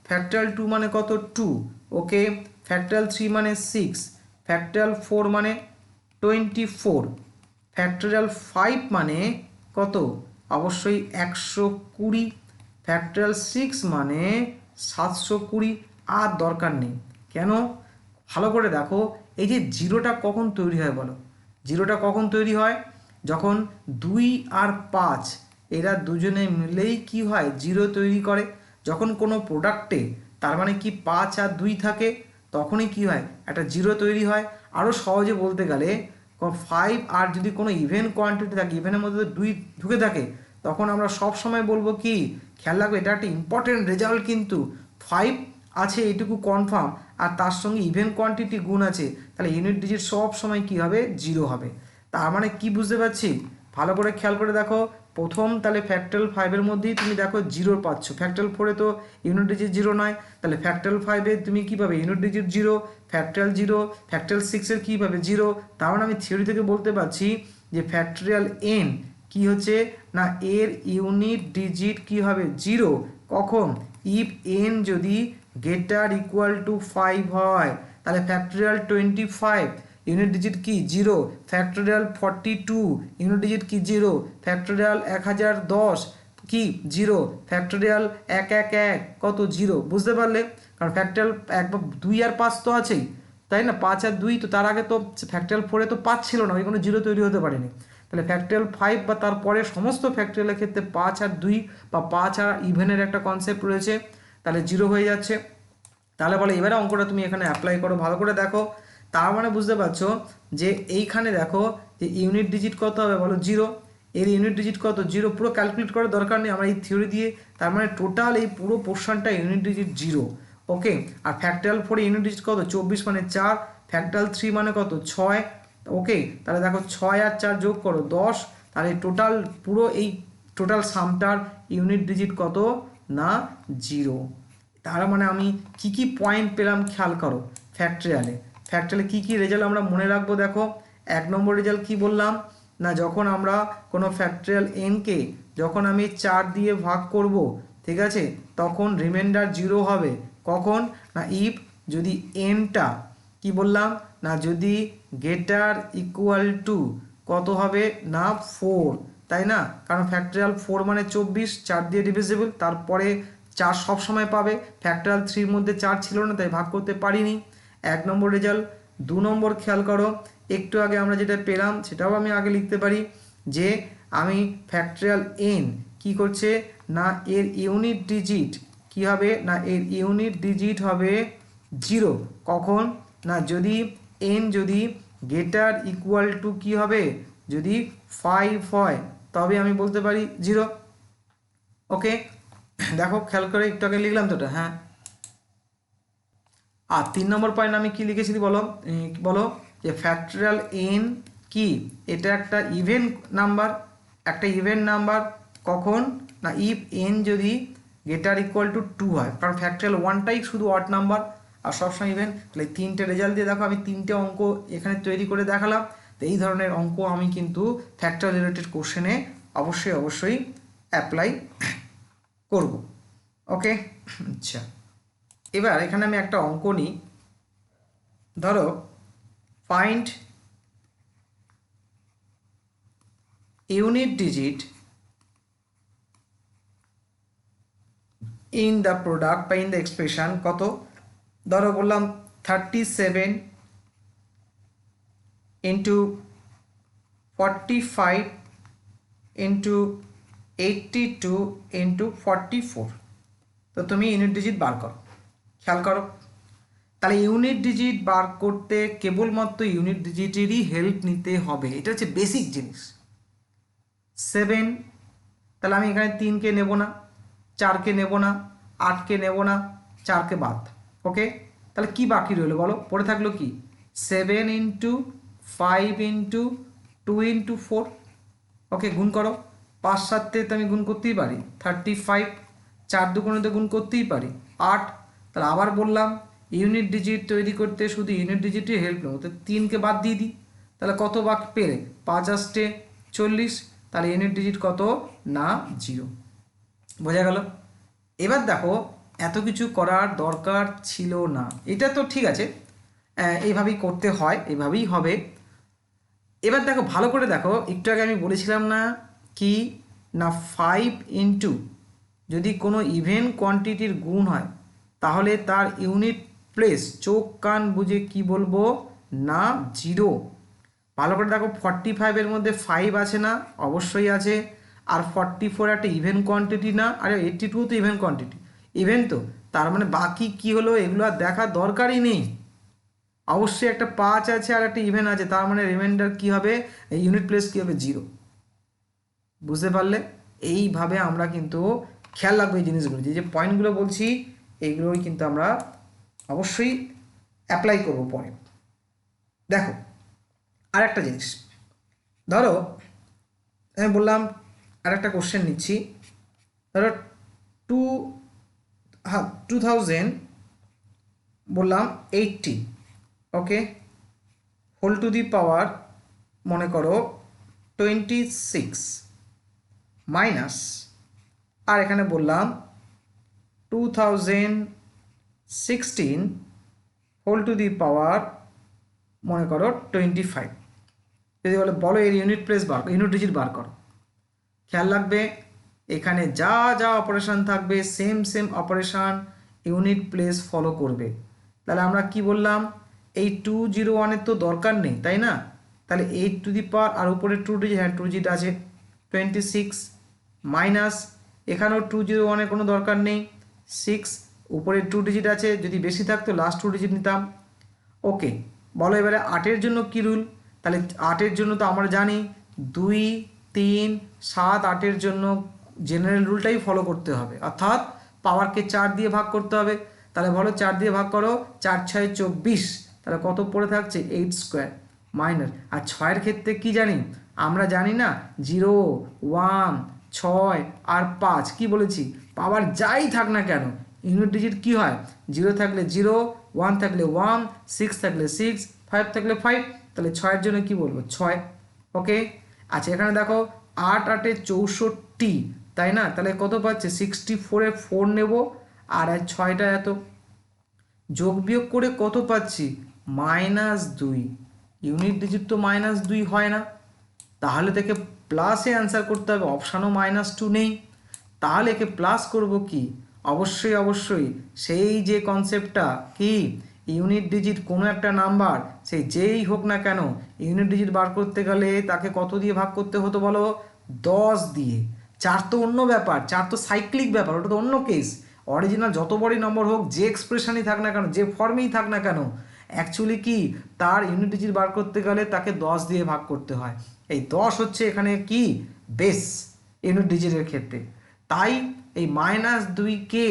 ফ্যাক্টোরিয়াল 2 মানে কত 2, ওকে, ফ্যাক্টোরিয়াল 3 মানে 6, ফ্যাক্টোরিয়াল 4 মানে 24, ফ্যাক্টোরিয়াল 5 মানে কত, অবশ্যই 120, ফ্যাক্টোরিয়াল 6 মানে 720। আর দরকার নেই, কেন? ভালো করে দেখো এই যে জিরোটা কখন তৈরি হয় বলো, জিরোটা কখন তৈরি হয়, যখন 2 আর 5 এরা দুজনে মিলেই কি হয়, জিরো তৈরি করে। যখন কোনো প্রোডাক্টে তার মানে কি 5 আর 2 থাকে তখনই কি হয়, একটা জিরো তৈরি হয়। আরও সহজে বলতে গেলে 5 আর যদি কোনো ইভেন কোয়ান্টিটি থাকে, ইভেনের মধ্যে 2 ঢুকে থাকে, তখন আমরা সব সময় বলবো কি, খেয়াল রাখবে এটা একটা ইম্পর্টেন্ট রেজাল্ট, কিন্তু 5 আছে এইটুকু কনফার্ম, আর তার সঙ্গে ইভেন কোয়ান্টিটি গুণ আছে, তাহলে ইউনিট ডিজিট সব সময় কি হবে, জিরো হবে। তার মানে কি বুঝতে পারছি, ভালো করে খেয়াল করে দেখো, প্রথম তাহলে ফ্যাক্টোরিয়াল 5-এর মধ্যেই তুমি দেখো জিরো পাচ্ছ, ফ্যাক্টোরিয়াল 4-এ তো ইউনিট ডিজিট জিরো নয়, তাহলে ফ্যাক্টোরিয়াল 5-এ তুমি কী পাবে, unit digit zero, factorial zero, factorial 6-এর কী পাবে, জিরো। তার মানে আমি থিওরি থেকে বলতে পারছি যে ফ্যাক্টোরিয়াল n কি হচ্ছে না, এর ইউনিট ডিজিট কি হবে, জিরো। কখন, ইফ n যদি গ্রেটার ইকুয়াল টু 5 হয়, তাহলে ফ্যাক্টোরিয়াল 25 ইউনিট ডিজিট কি, জিরো, ফ্যাক্টোরিয়াল 42 ইউনিট ডিজিট কি, জিরো, ফ্যাক্টোরিয়াল 1010 কি, জিরো, ফ্যাক্টোরিয়াল 111 কত, জিরো। বুঝতে পারলে? কারণ ফ্যাক্টোরিয়াল 2 আর 5 তো আছেই, তাই না, 5 আর 2, তো তার আগে তো ফ্যাক্টরিয়াল 4-এ তো 5 ছিল না, ওই কোনো জিরো তৈরি হতে পারেনি। তাহলে ফ্যাক্টরিয়াল 5 বা তারপরে সমস্ত ফ্যাক্টরিয়ালের ক্ষেত্রে 5 আর 2 বা 5 আর ইভেনের একটা কনসেপ্ট রয়েছে, তাহলে জিরো হয়ে যাচ্ছে। তাহলে বলে এবারে অঙ্কটা তুমি এখানে অ্যাপ্লাই করো, ভালো করে দেখো। তার মানে বুঝতে পারছো যে এইখানে দেখো যে ইউনিট ডিজিট কত হবে বলো, জিরো। এর ইউনিট ডিজিট কত, জিরো। পুরো ক্যালকুলেট করার দরকার নেই আমরা এই থিওরি দিয়ে, তার মানে টোটাল এই পুরো পোর্শনটা ইউনিট ডিজিট জিরো। ওকে, আর ফ্যাক্টরিয়াল 4 ইউনিট ডিজিট কত, 24 মানে 4, ফ্যাক্টরিয়াল 3 মানে কত, 6। ওকে, তাহলে দেখো 6 আর 4 যোগ করো 10, তাহলে টোটাল পুরো এই টোটাল সামটার ইউনিট ডিজিট কত না, জিরো। তার মানে আমি কি কি পয়েন্ট পেলাম খেয়াল করো। ফ্যাক্টরিয়ালে কি কি রেজাল্ট আমরা মনে রাখবো দেখো। 1 নম্বর রেজাল্ট কি বললাম না, যখন আমরা কোনো ফ্যাক্টরিয়াল এনকে যখন আমি 4 দিয়ে ভাগ করব, ঠিক আছে, তখন রিমাইন্ডার জিরো হবে। কখন না, ইফ যদি এনটা কি বললাম না, যদি গ্রেটার ইকুয়াল টু কত হবে না, 4, তাই না, কারণ ফ্যাক্টরিয়াল 4 মানে 24, 4 দিয়ে ডিভিজিবল, তারপরে 4 সব সময় পাবে, ফ্যাক্টরিয়াল 3-র মধ্যে 4 ছিল না, তাই ভাগ করতে পারিনি। 1 নম্বর রেজাল্ট। 2 নম্বর খেয়াল করো, একটু আগে আমরা যেটা পেলাম সেটাও আমি আগে লিখতে পারি, যে আমি ফ্যাক্টরিয়াল এন কি করছে না, এর ইউনিট ডিজিট কি হবে না, এর ইউনিট ডিজিট হবে জিরো। কখন না, যদি এন যদি গ্রেটার ইকুয়াল টু কি হবে, যদি 5 হয়, তবে আমি বলতে পারি জিরো। ওকে, দেখো খেয়াল করে, একটু আগে লিখলাম তো এটা, হ্যাঁ। আর 3 নম্বর পয়েন্ট আমি কি লিখেছিলি বলো, বলো যে ফ্যাক্টরিয়াল এন কি, এটা একটা ইভেন নাম্বার, কখন না, ইফ এন যদি গ্রেটার ইকুয়াল টু 2 হয়, কারণ ফ্যাক্টরিয়াল 1টাই শুধু অড নাম্বার আর সবসময় ইভেন। তাহলে 3টে রেজাল্ট দিয়ে দেখো আমি 3টে অঙ্ক এখানে তৈরি করে দেখালাম। তো এই ধরনের অঙ্ক আমি কিন্তু ফ্যাক্টরিয়াল রিলেটেড কোশ্চেনে অবশ্যই অ্যাপ্লাই করব। ওকে, আচ্ছা, এবার এখানে আমি একটা অঙ্ক নিই। ধরো find unit digit in the product বা ইন দ্য এক্সপ্রেশন কত, ধরো বললাম 37 ইন্টু 45 ইন্টু 82 ইন্টু 44। তো তুমি ইউনিট ডিজিট বার করো, খেয়াল করো। তাহলে ইউনিট ডিজিট বার করতে কেবলমাত্র ইউনিট ডিজিটেরই হেল্প নিতে হবে, এটা হচ্ছে বেসিক জিনিস। 7, তাহলে আমি এখানে 3কে নেব না, 4কে নেব না, 8কে নেব না, 4কে বাদ। ওকে, তাহলে কি বাকি রইলো বলো, পড়ে থাকলো কি, 7 ইন্টু 5 ইন্টু 2 ইন্টু 4। ওকে, গুণ করো, 5 7 তো আমি গুণ করতেই পারি 35, 4 দুগুণে তো গুণ করতেই পারি 8। তাহলে আবার বললাম ইউনিট ডিজিট তৈরি করতে শুধু ইউনিট ডিজিটই হেল্প নেবো, তো 3কে বাদ দিয়ে দিই, তাহলে কত বাকি পেলে, 5 8 40, তাহলে ইউনিট ডিজিট কত না, জিরো। বোঝা গেল। এবার দেখো এত কিছু করার দরকার ছিল না, এটা তো ঠিক আছে, এইভাবেই করতে হয়, এইভাবেই হবে। এবার দেখো ভালো করে দেখো, একটু আগে আমি বলেছিলাম না কি না, 5 ইন্টু যদি কোনো ইভেন কোয়ান্টিটির গুণ হয়, তাহলে তার ইউনিট প্লেস চোখ কান বুঝে কি বলবো না, জিরো। ভালো করে দেখো, 45-এর মধ্যে 5 আছে না, অবশ্যই আছে। আর 44 একটা ইভেন কোয়ান্টিটি না, আর 82 তো ইভেন কোয়ান্টিটি, ইভেন তো, তার মানে বাকি কি হলো এগুলো আর দেখার দরকারই নেই। অবশ্যই একটা 5 আছে আর একটা ইভেন আছে, তার মানে রিমাইন্ডার কি হবে, ইউনিট প্লেস কি হবে, জিরো। বুঝতে পারলে, এইভাবে আমরা কিন্তু খেয়াল রাখবো এই জিনিসগুলো, যে পয়েন্টগুলো বলছি এইগুলোই কিন্তু আমরা অবশ্যই অ্যাপ্লাই করব পরে। দেখো আর একটা জিনিস, ধরো আমি বললাম আর একটা কোশ্চেন নিচ্ছি, ধরো 2000 বললাম 80, ওকে, হোল টু দি পাওয়ার মনে করো 26 মাইনাস, আর এখানে বললাম 2016 হোল টু দি পাওয়ার মনে করো 25। যদি বলো এর ইউনিট প্লেস বার, ইউনিট ডিজিট বার করো, খেয়াল রাখবে এখানে যা যা অপারেশন থাকবে same operation unit place follow করবে। তাহলে আমরা কি বললাম, এই 201 তো দরকার নেই, তাই না? তাহলে 8 টু দি পাওয়ার আর উপরে 2 ডিজিট, হ্যাঁ 2 ডিজিট আছে 26 মাইনাস এখানেও 201 কোনো দরকার নেই 6, উপরে 2 ডিজিট আছে, যদি বেশি থাকতো লাস্ট 2 ডিজিট নিতাম। ওকে, বলো এবারে 8-এর জন্য কি রুল? তাহলে 8-এর জন্য তো আমরা জানি 2 3 7 8-এর জন্য জেনারেল রুলটাই ফলো করতে হবে, অর্থাৎ পাওয়ারকে 4 দিয়ে ভাগ করতে হবে। তাহলে বলো 4 দিয়ে ভাগ করো, 4 6 24, তাহলে কত পড়ে থাকছে 8 স্কোয়ার মাইনাস। আর 6-এর ক্ষেত্রে কি জানি আমরা, জানি না 0 1 6 আর 5 কি বলেছি, পাওয়ার যাই থাক না কেন ইউনিট ডিজিট কি হয়, 0 থাকলে 0, 1 থাকলে 1, 6 থাকলে 6, 5 থাকলে 5, তাহলে 6-এর জন্য কি বলবো 6। ওকে, আচ্ছা এখানে দেখো 8 8 64, তাই না? তাহলে কত পাচ্ছে 64-এ 4 নেব, আর 6টা এত যোগ বিয়োগ করে কত পাচ্ছি -2। ইউনিট ডিজিট তো -2 হয় না, তাহলে থেকে প্লাসে অ্যান্সার করতে হবে, অপশানও -2 নেই, তাহলে একে প্লাস করব কি, অবশ্যই সেই যে কনসেপ্টটা কি, ইউনিট ডিজিট কোনো একটা নাম্বার সেই যেই হোক না কেন ইউনিট ডিজিট বার করতে গেলে তাকে কত দিয়ে ভাগ করতে হতো বলো, 10 দিয়ে। 4 তো অন্য ব্যাপার, 4 তো সাইক্লিক ব্যাপার, ওটা তো অন্য কেস। অরিজিনাল যত বড়ই নম্বর হোক, যে এক্সপ্রেশনই থাক না কেন, যে ফর্মেই থাক না কেন, অ্যাকচুয়ালি কি তার ইউনিট ডিজিট বার করতে গেলে তাকে 10 দিয়ে ভাগ করতে হয়। এই 10 হচ্ছে এখানে কি বেস ইউনিট ডিজিটের ক্ষেত্রে। তাই এই -2কে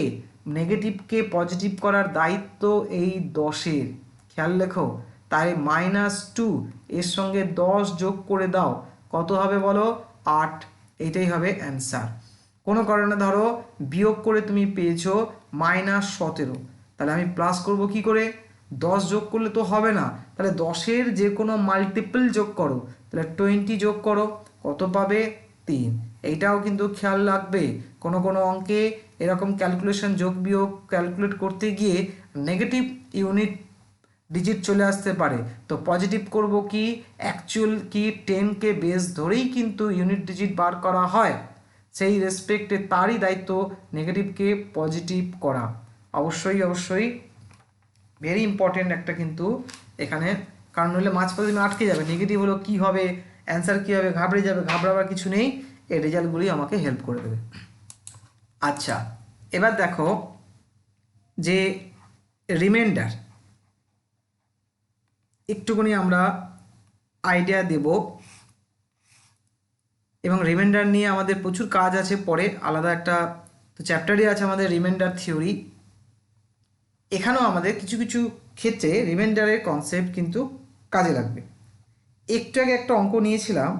নেগেটিভকে পজিটিভ করার দায়িত্ব এই 10-এর, খেয়াল রেখো। তাই -2 এর সঙ্গে 10 যোগ করে দাও, কত হবে বলো 8, এইটাই হবে অ্যান্সার। কোনো কারণে ধরো বিয়োগ করে তুমি পেয়েছো -17, তাহলে আমি প্লাস করব কি করে, 10 যোগ করলে তো হবে না, তাহলে 10-এর যে কোনো মাল্টিপল যোগ করো, তাহলে 20 যোগ করো, কত পাবে 3। এইটাও কিন্তু খেয়াল রাখবে, কোনো কোনো অঙ্কে এরকম ক্যালকুলেশন যোগ বিয়োগ ক্যালকুলেট করতে গিয়ে নেগেটিভ ইউনিট ডিজিট চলে আসতে পারে, তো পজিটিভ করব কি, অ্যাকচুয়াল কি 10কে বেস ধরেই কিন্তু ইউনিট ডিজিট বার করা হয়, সেই রেসপেক্টে তারই দায়িত্ব নেগেটিভকে পজিটিভ করা। অবশ্যই ভেরি ইম্পর্টেন্ট একটা কিন্তু এখানে, কারণ নইলে মাঝপথে তুমি আটকে যাবে, নেগেটিভ হলো কী হবে, অ্যান্সার কী হবে, ঘাবড়ে যাবে, ঘাবড়াবার কিছু নেই, এই রেজাল্টগুলি আমাকে হেল্প করে দেবে। আচ্ছা এবার দেখো যে রিমাইন্ডার, একটুখানি আমরা আইডিয়া দেব, এবং রিমাইন্ডার নিয়ে আমাদের প্রচুর কাজ আছে, পরে আলাদা একটা তো চ্যাপ্টারই আছে আমাদের রিমাইন্ডার থিওরি। এখানেও আমাদের কিছু কিছু ক্ষেত্রে রিমাইন্ডারের কনসেপ্ট কিন্তু কাজে লাগবে। একটু আগে একটা অঙ্ক নিয়েছিলাম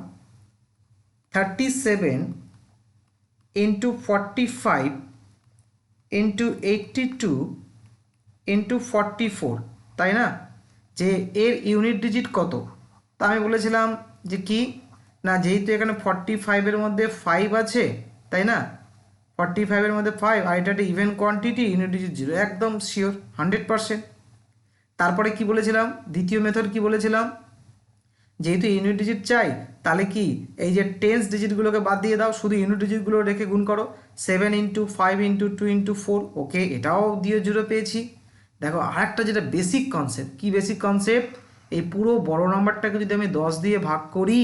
37 × 45 × 82 × 44, তাই না? যে এর ইউনিট ডিজিট কত, তা আমি বলেছিলাম যে কি না, যেহেতু এখানে 45-এর মধ্যে 5 আছে, তাই না, 45-এর মধ্যে 5, আর এটা একটা ইভেন কোয়ান্টিটি, ইউনিট ডিজিট 0, একদম শিওর 100%। তারপরে কি বলেছিলাম, দ্বিতীয় মেথড কি বলেছিলাম, যেহেতু ইউনিট ডিজিট চাই, তাহলে কি এই যে টেন্স ডিজিটগুলোকে বাদ দিয়ে দাও, শুধু ইউনিট ডিজিটগুলো রেখে গুণ করো, 7 × 5 × 2 × 4, ওকে এটাও দিয়ে 0 পেয়েছি। দেখো আর একটা যেটা বেসিক কনসেপ্ট, কি বেসিক কনসেপ্ট, এই পুরো বড় নাম্বারটাকে যদি আমি 10 দিয়ে ভাগ করি,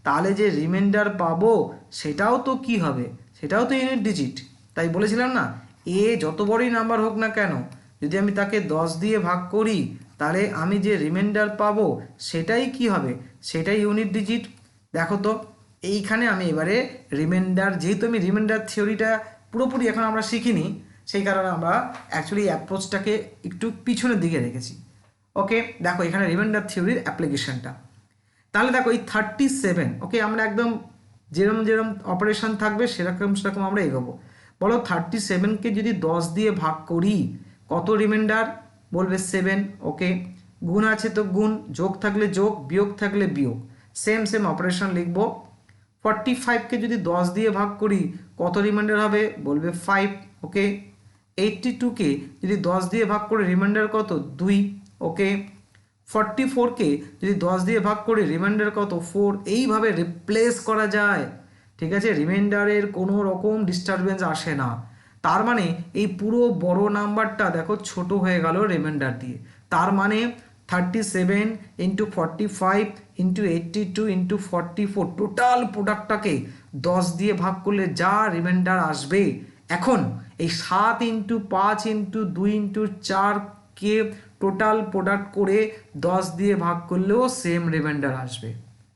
তাহলে যে রিমাইন্ডার পাবো সেটাও তো কি হবে, সেটাও তো ইউনিট ডিজিট। তাই বলেছিলাম না, এ যত বড়ই নাম্বার হোক না কেন, যদি আমি তাকে 10 দিয়ে ভাগ করি, তাহলে আমি যে রিমাইন্ডার পাবো সেটাই কি হবে, সেটাই ইউনিট ডিজিট। দেখো তো এইখানে আমি এবারে রিমাইন্ডার, যেহেতু আমি রিমাইন্ডার থিওরিটা পুরোপুরি এখন আমরা শিখিনি, সেই কারণে আমরা অ্যাকচুয়ালি অ্যাপ্রোচটাকে একটু পিছনের দিকে রেখেছি। ওকে দেখো এখানে রিমাইন্ডার থিওরির অ্যাপ্লিকেশনটা, তাহলে দেখো এই 37, ওকে আমরা একদম যেরম অপারেশন থাকবে সেরকম আমরা এগোবো। বলো 37কে যদি 10 দিয়ে ভাগ করি কত রিমাইন্ডার, বলবে 7, ওকে গুণ আছে তো গুণ, যোগ থাকলে যোগ, বিয়োগ থাকলে বিয়োগ, সেম অপারেশন লিখবো। 45কে যদি 10 দিয়ে ভাগ করি কত রিমাইন্ডার হবে, বলবে 5, ওকে 82কে যদি 10 দিয়ে ভাগ করে রিমাইন্ডার কত 2, ওকে 44কে যদি 10 দিয়ে ভাগ করে রিমাইন্ডার কত 4, এইভাবে রিপ্লেস করা যায়, ঠিক আছে, রিমাইন্ডারের কোনো রকম ডিস্টারবেন্স আসে না। তার মানে এই পুরো বড় নাম্বারটা দেখো ছোট হয়ে গেল রিমাইন্ডার দিয়ে, তার মানে 37 ইন্টু 45 ইন্টু 82 ইন্টু 44, টোটাল প্রোডাক্টটাকে 10 দিয়ে ভাগ করলে যা রিমাইন্ডার আসবে, এখন এই 7 ইন্টু 5 ইন্টু 2 ইন্টু 4কে টোটাল প্রোডাক্ট করে 10 দিয়ে ভাগ করলেও সেম রিমাইন্ডার আসবে।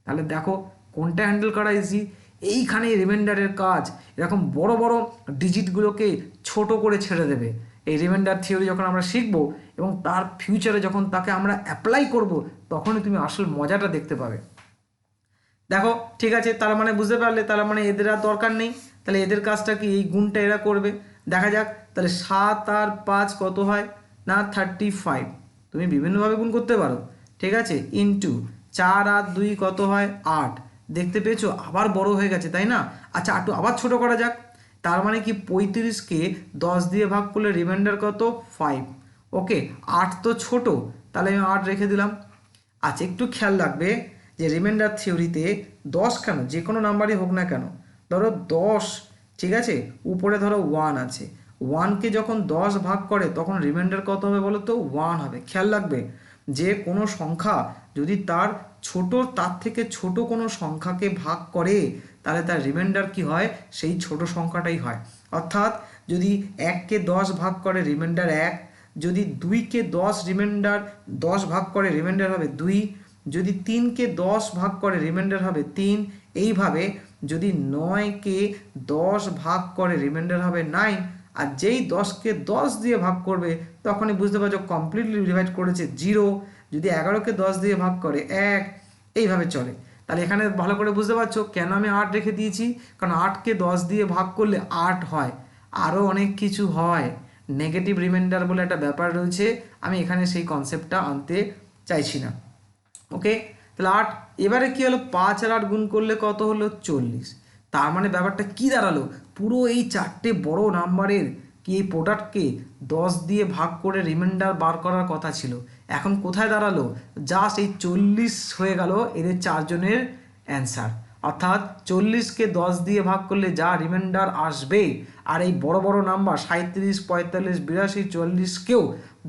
তাহলে দেখো কোনটা হ্যান্ডেল করা ইজি। এইখানে রিমাইন্ডারের কাজ, এরকম বড় বড় ডিজিটগুলোকে ছোট করে ছেড়ে দেবে। এই রিমাইন্ডার থিওরি যখন আমরা শিখবো এবং তার ফিউচারে যখন তাকে আমরা অ্যাপ্লাই করব, তখনই তুমি আসল মজাটা দেখতে পাবে। দেখো ঠিক আছে, তার মানে বুঝতে পারলে, তার মানে এদের আর দরকার নেই। তাহলে এদের কাজটা কি, এই গুণটা এরা করবে। দেখা যাক তাহলে 7 আর 5 কত হয় না 35, তুমি বিভিন্নভাবে গুণ করতে পারো, ঠিক আছে, ইন্টু 4 আর 2 কত হয় 8, দেখতে পেয়েছো আবার বড় হয়ে গেছে তাই না। আচ্ছা একটু আবার ছোট করা যাক, তার মানে কি 35কে 10 দিয়ে ভাগ করলে রিমাইন্ডার কত 5, ওকে 8 তো ছোট, তাহলে আমি 8 রেখে দিলাম। আচ্ছা একটু খেয়াল রাখবে যে রিমাইন্ডার থিওরিতে 10 কেন, যে কোনো নাম্বারই হোক না কেন, ধরো 10, ঠিক আছে, উপরে ধরো 1 আছে, 1কে যখন 10 ভাগ করে তখন রিমাইন্ডার কত হবে বলো তো 1 হবে। খেয়াল রাখবে যে কোনো সংখ্যা যদি তার থেকে ছোট কোনো সংখ্যাকে ভাগ করে, তাহলে তার রিমাইন্ডার কি হয়, সেই ছোট সংখ্যাটাই হয়। অর্থাৎ যদি 1কে 10 ভাগ করে রিমাইন্ডার 1, যদি 2কে 10 ভাগ করে রিমাইন্ডার হবে 2, যদি 3কে 10 ভাগ করে রিমাইন্ডার হবে 3, এইভাবে যদি 9কে 10 ভাগ করে রিমাইন্ডার হবে 9, আর যেই 10কে 10 দিয়ে ভাগ করবে তখনই বুঝতে পারছো কমপ্লিটলি ডিভাইড করেছে 0, যদি 11কে 10 দিয়ে ভাগ করে 1, এইভাবে চলে। তাহলে এখানে ভালো করে বুঝতে পারছো কেন আমি 8 রেখে দিয়েছি, কারণ 8কে 10 দিয়ে ভাগ করলে 8 হয়, আরও অনেক কিছু হয়, নেগেটিভ রিমাইন্ডার বলে একটা ব্যাপার রয়েছে, আমি এখানে সেই কনসেপ্টটা আনতে চাইছি না। ওকে, তাহলে 8, এবারে কি হলো 5 আর 8 গুণ করলে কত হলো 40, তার মানে ব্যাপারটা কি দাঁড়ালো, পুরো এই 4টে বড় নাম্বারের কি এই প্রোডাক্টকে 10 দিয়ে ভাগ করে রিমাইন্ডার বার করার কথা ছিল, এখন কোথায় দাঁড়ালো, জাস্ট এই 40 হয়ে গেল এদের 4 জনের অ্যান্সার। অর্থাৎ 40কে 10 দিয়ে ভাগ করলে যা রিমাইন্ডার আসবে, আর এই বড় বড় নাম্বার 37, 45, 82, 40কেও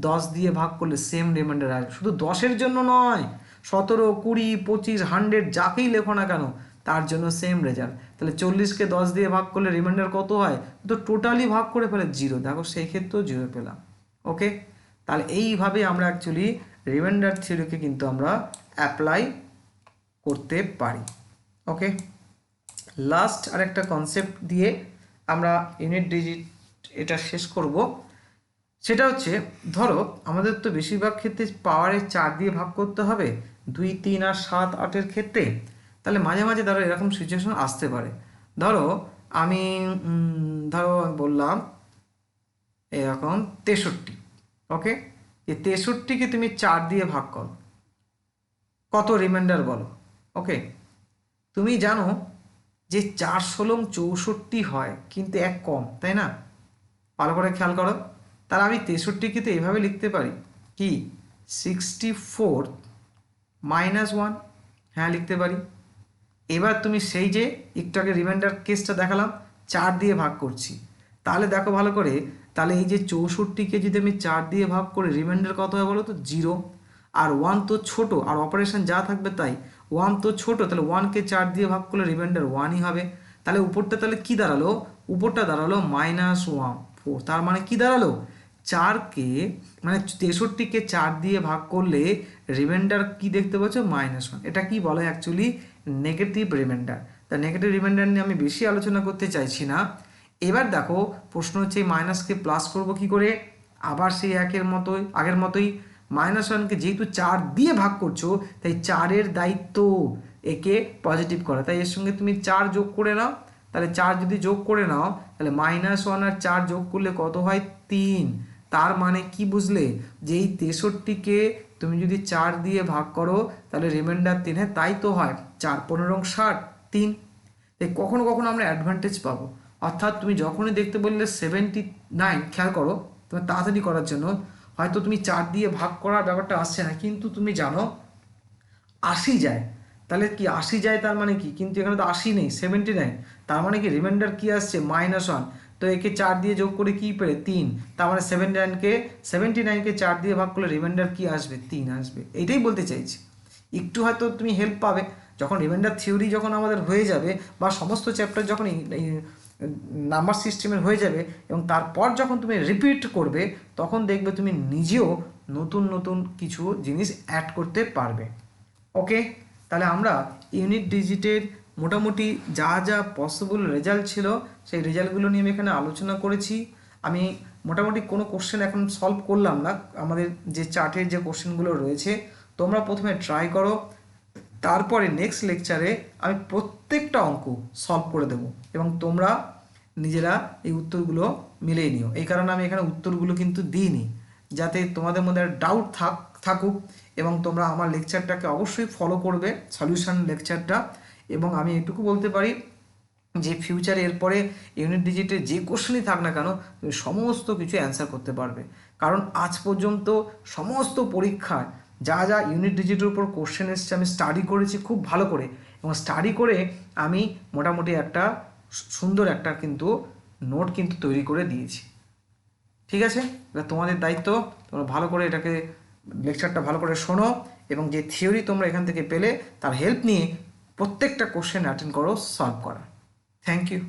10 দিয়ে ভাগ করলে সেম রিমাইন্ডার আসবে। শুধু 10-এর জন্য নয়, 17, 20, 25, 100 যাকেই লেখো না কেন তার জন্য সেম রেজাল্ট। তাহলে 40কে 10 দিয়ে ভাগ করলে রিমাইন্ডার কত হয়, তো টোটালি ভাগ করে ফেলে 0, দেখো সেই ক্ষেত্রেও 0 পেলাম। ওকে, তাহলে এইভাবে আমরা অ্যাকচুয়ালি রিমাইন্ডার থিওরিকে কিন্তু আমরা অ্যাপ্লাই করতে পারি। ওকে, লাস্ট আরেকটা কনসেপ্ট দিয়ে আমরা ইউনিট ডিজিট এটা শেষ করব। সেটা হচ্ছে ধরো আমাদের তো বেশিরভাগ ক্ষেত্রে পাওয়ারের 4 দিয়ে ভাগ করতে হবে 2, 3 আর 7, 8-এর ক্ষেত্রে। তাহলে মাঝে মাঝে ধরো এরকম সিচুয়েশন আসতে পারে, ধরো আমি বললাম এরকম 63, ওকে, এই 63কে তুমি 4 দিয়ে ভাগ করো, কত রিমাইন্ডার বলো। ওকে, তুমি জানো যে 4 ষোলং 64 হয়, কিন্তু 1 কম, তাই না, ভালো করে খেয়াল করো। তাহলে আমি 63কে তো এইভাবে লিখতে পারি কি 64 - 1, হ্যাঁ লিখতে পারি। এবার তুমি সেই যে একটু আগে রিমাইন্ডার কেসটা দেখালাম 4 দিয়ে ভাগ করছি, তাহলে দেখো ভালো করে, তাহলে এই যে 64কে যদি আমি 4 দিয়ে ভাগ করে রিমাইন্ডার কত হয় বলো তো 0, আর 1 তো ছোট, আর অপারেশন যা থাকবে তাই, 1 তো ছোট, তাহলে 1কে 4 দিয়ে ভাগ করলে রিমাইন্ডার 1ই হবে। তাহলে উপরটা তাহলে কি দাঁড়ালো, উপরটা দাঁড়ালো -1, তার মানে কি দাঁড়ালো, 4কে মানে 63কে 4 দিয়ে ভাগ করলে রিমাইন্ডার কি দেখতে পাচ্ছ -1, এটা কি বলে অ্যাকচুয়ালি নেগেটিভ রিমাইন্ডার। তা নেগেটিভ রিমাইন্ডার নিয়ে আমি বেশি আলোচনা করতে চাইছি না। এবার দেখো প্রশ্ন হচ্ছে এই মাইনাসকে প্লাস করব কি করে, আবার সেই আগের মতোই -1কে যেহেতু 4 দিয়ে ভাগ করছো তাই 4-এর দায়িত্ব একে পজিটিভ করা, তাই এর সঙ্গে তুমি 4 যোগ করে নাও। তাহলে 4 যদি যোগ করে নাও তাহলে -1 আর 4 যোগ করলে কত হয় 3, তার মানে কি বুঝলে যে এই 63কে তুমি যদি 4 দিয়ে ভাগ করো তাহলে রিমাইন্ডার 3, হ্যাঁ তাই তো হয়, 4 15 60 3। তাই কখনো কখনো আমরা অ্যাডভান্টেজ পাবো, অর্থাৎ তুমি যখনই দেখতে বললে 79, খেয়াল করো তোমার তাড়াতাড়ি করার জন্য, হয়তো তুমি 4 দিয়ে ভাগ করার ব্যাপারটা আসছে না, কিন্তু তুমি জানো 80 যায়, তাহলে কি 80 যায় তার মানে কি, কিন্তু এখানে তো 80 নেই 79, তার মানে কি রিমাইন্ডার কি আসছে -1, তো তো একে 4 দিয়ে যোগ করে কি পেলে 3, তার মানে 79কে 4 দিয়ে ভাগ করলে রিমাইন্ডার কি আসবে 3 আসবে। এইটাই বলতে চাইছি। একটু হয়তো তুমি হেল্প পাবে যখন রিমাইন্ডার থিওরি যখন আমাদের হয়ে যাবে বা সমস্ত চ্যাপ্টার যখন নাম্বার সিস্টেমের হয়ে যাবে এবং তারপর যখন তুমি রিপিট করবে তখন দেখবে তুমি নিজেও নতুন নতুন কিছু জিনিস অ্যাড করতে পারবে। ওকে, তাহলে আমরা ইউনিট ডিজিটের মোটামুটি যা যা পসিবল রেজাল্ট ছিল সেই রেজাল্টগুলো নিয়ে আমি এখানে আলোচনা করেছি। আমি মোটামুটি কোনো কোশ্চেন এখন সলভ করলাম না, আমাদের যে চার্টের যে কোশ্চেনগুলো রয়েছে তোমরা প্রথমে ট্রাই করো, তারপরে নেক্সট লেকচারে আমি প্রত্যেকটা অঙ্ক সলভ করে দেবো এবং তোমরা নিজেরা এই উত্তরগুলো মিলিয়ে নিও। এই কারণে আমি এখানে উত্তরগুলো কিন্তু দিইনি, যাতে তোমাদের মধ্যে ডাউট থাকুক এবং তোমরা আমার লেকচারটাকে অবশ্যই ফলো করবে, সলিউশন লেকচারটা। এবং আমি এটুকু বলতে পারি যে ফিউচারে এরপরে ইউনিট ডিজিটের যে কোশ্চেনই থাক না কেন তুমি সমস্ত কিছু অ্যান্সার করতে পারবে, কারণ আজ পর্যন্ত সমস্ত পরীক্ষায় যা যা ইউনিট ডিজিটের উপর কোশ্চেন এসছে আমি স্টাডি করেছি খুব ভালো করে, এবং স্টাডি করে আমি মোটামুটি একটা সুন্দর একটা কিন্তু নোট কিন্তু তৈরি করে দিয়েছি। ঠিক আছে, এটা তোমাদের দায়িত্ব, তোমরা ভালো করে এটাকে লেকচারটা ভালো করে শোনো এবং যে থিওরি তোমরা এখান থেকে পেলে তার হেল্প নিয়ে প্রত্যেকটা কোশ্চেন অ্যাটেন্ড করো, সলভ করা। Thank you.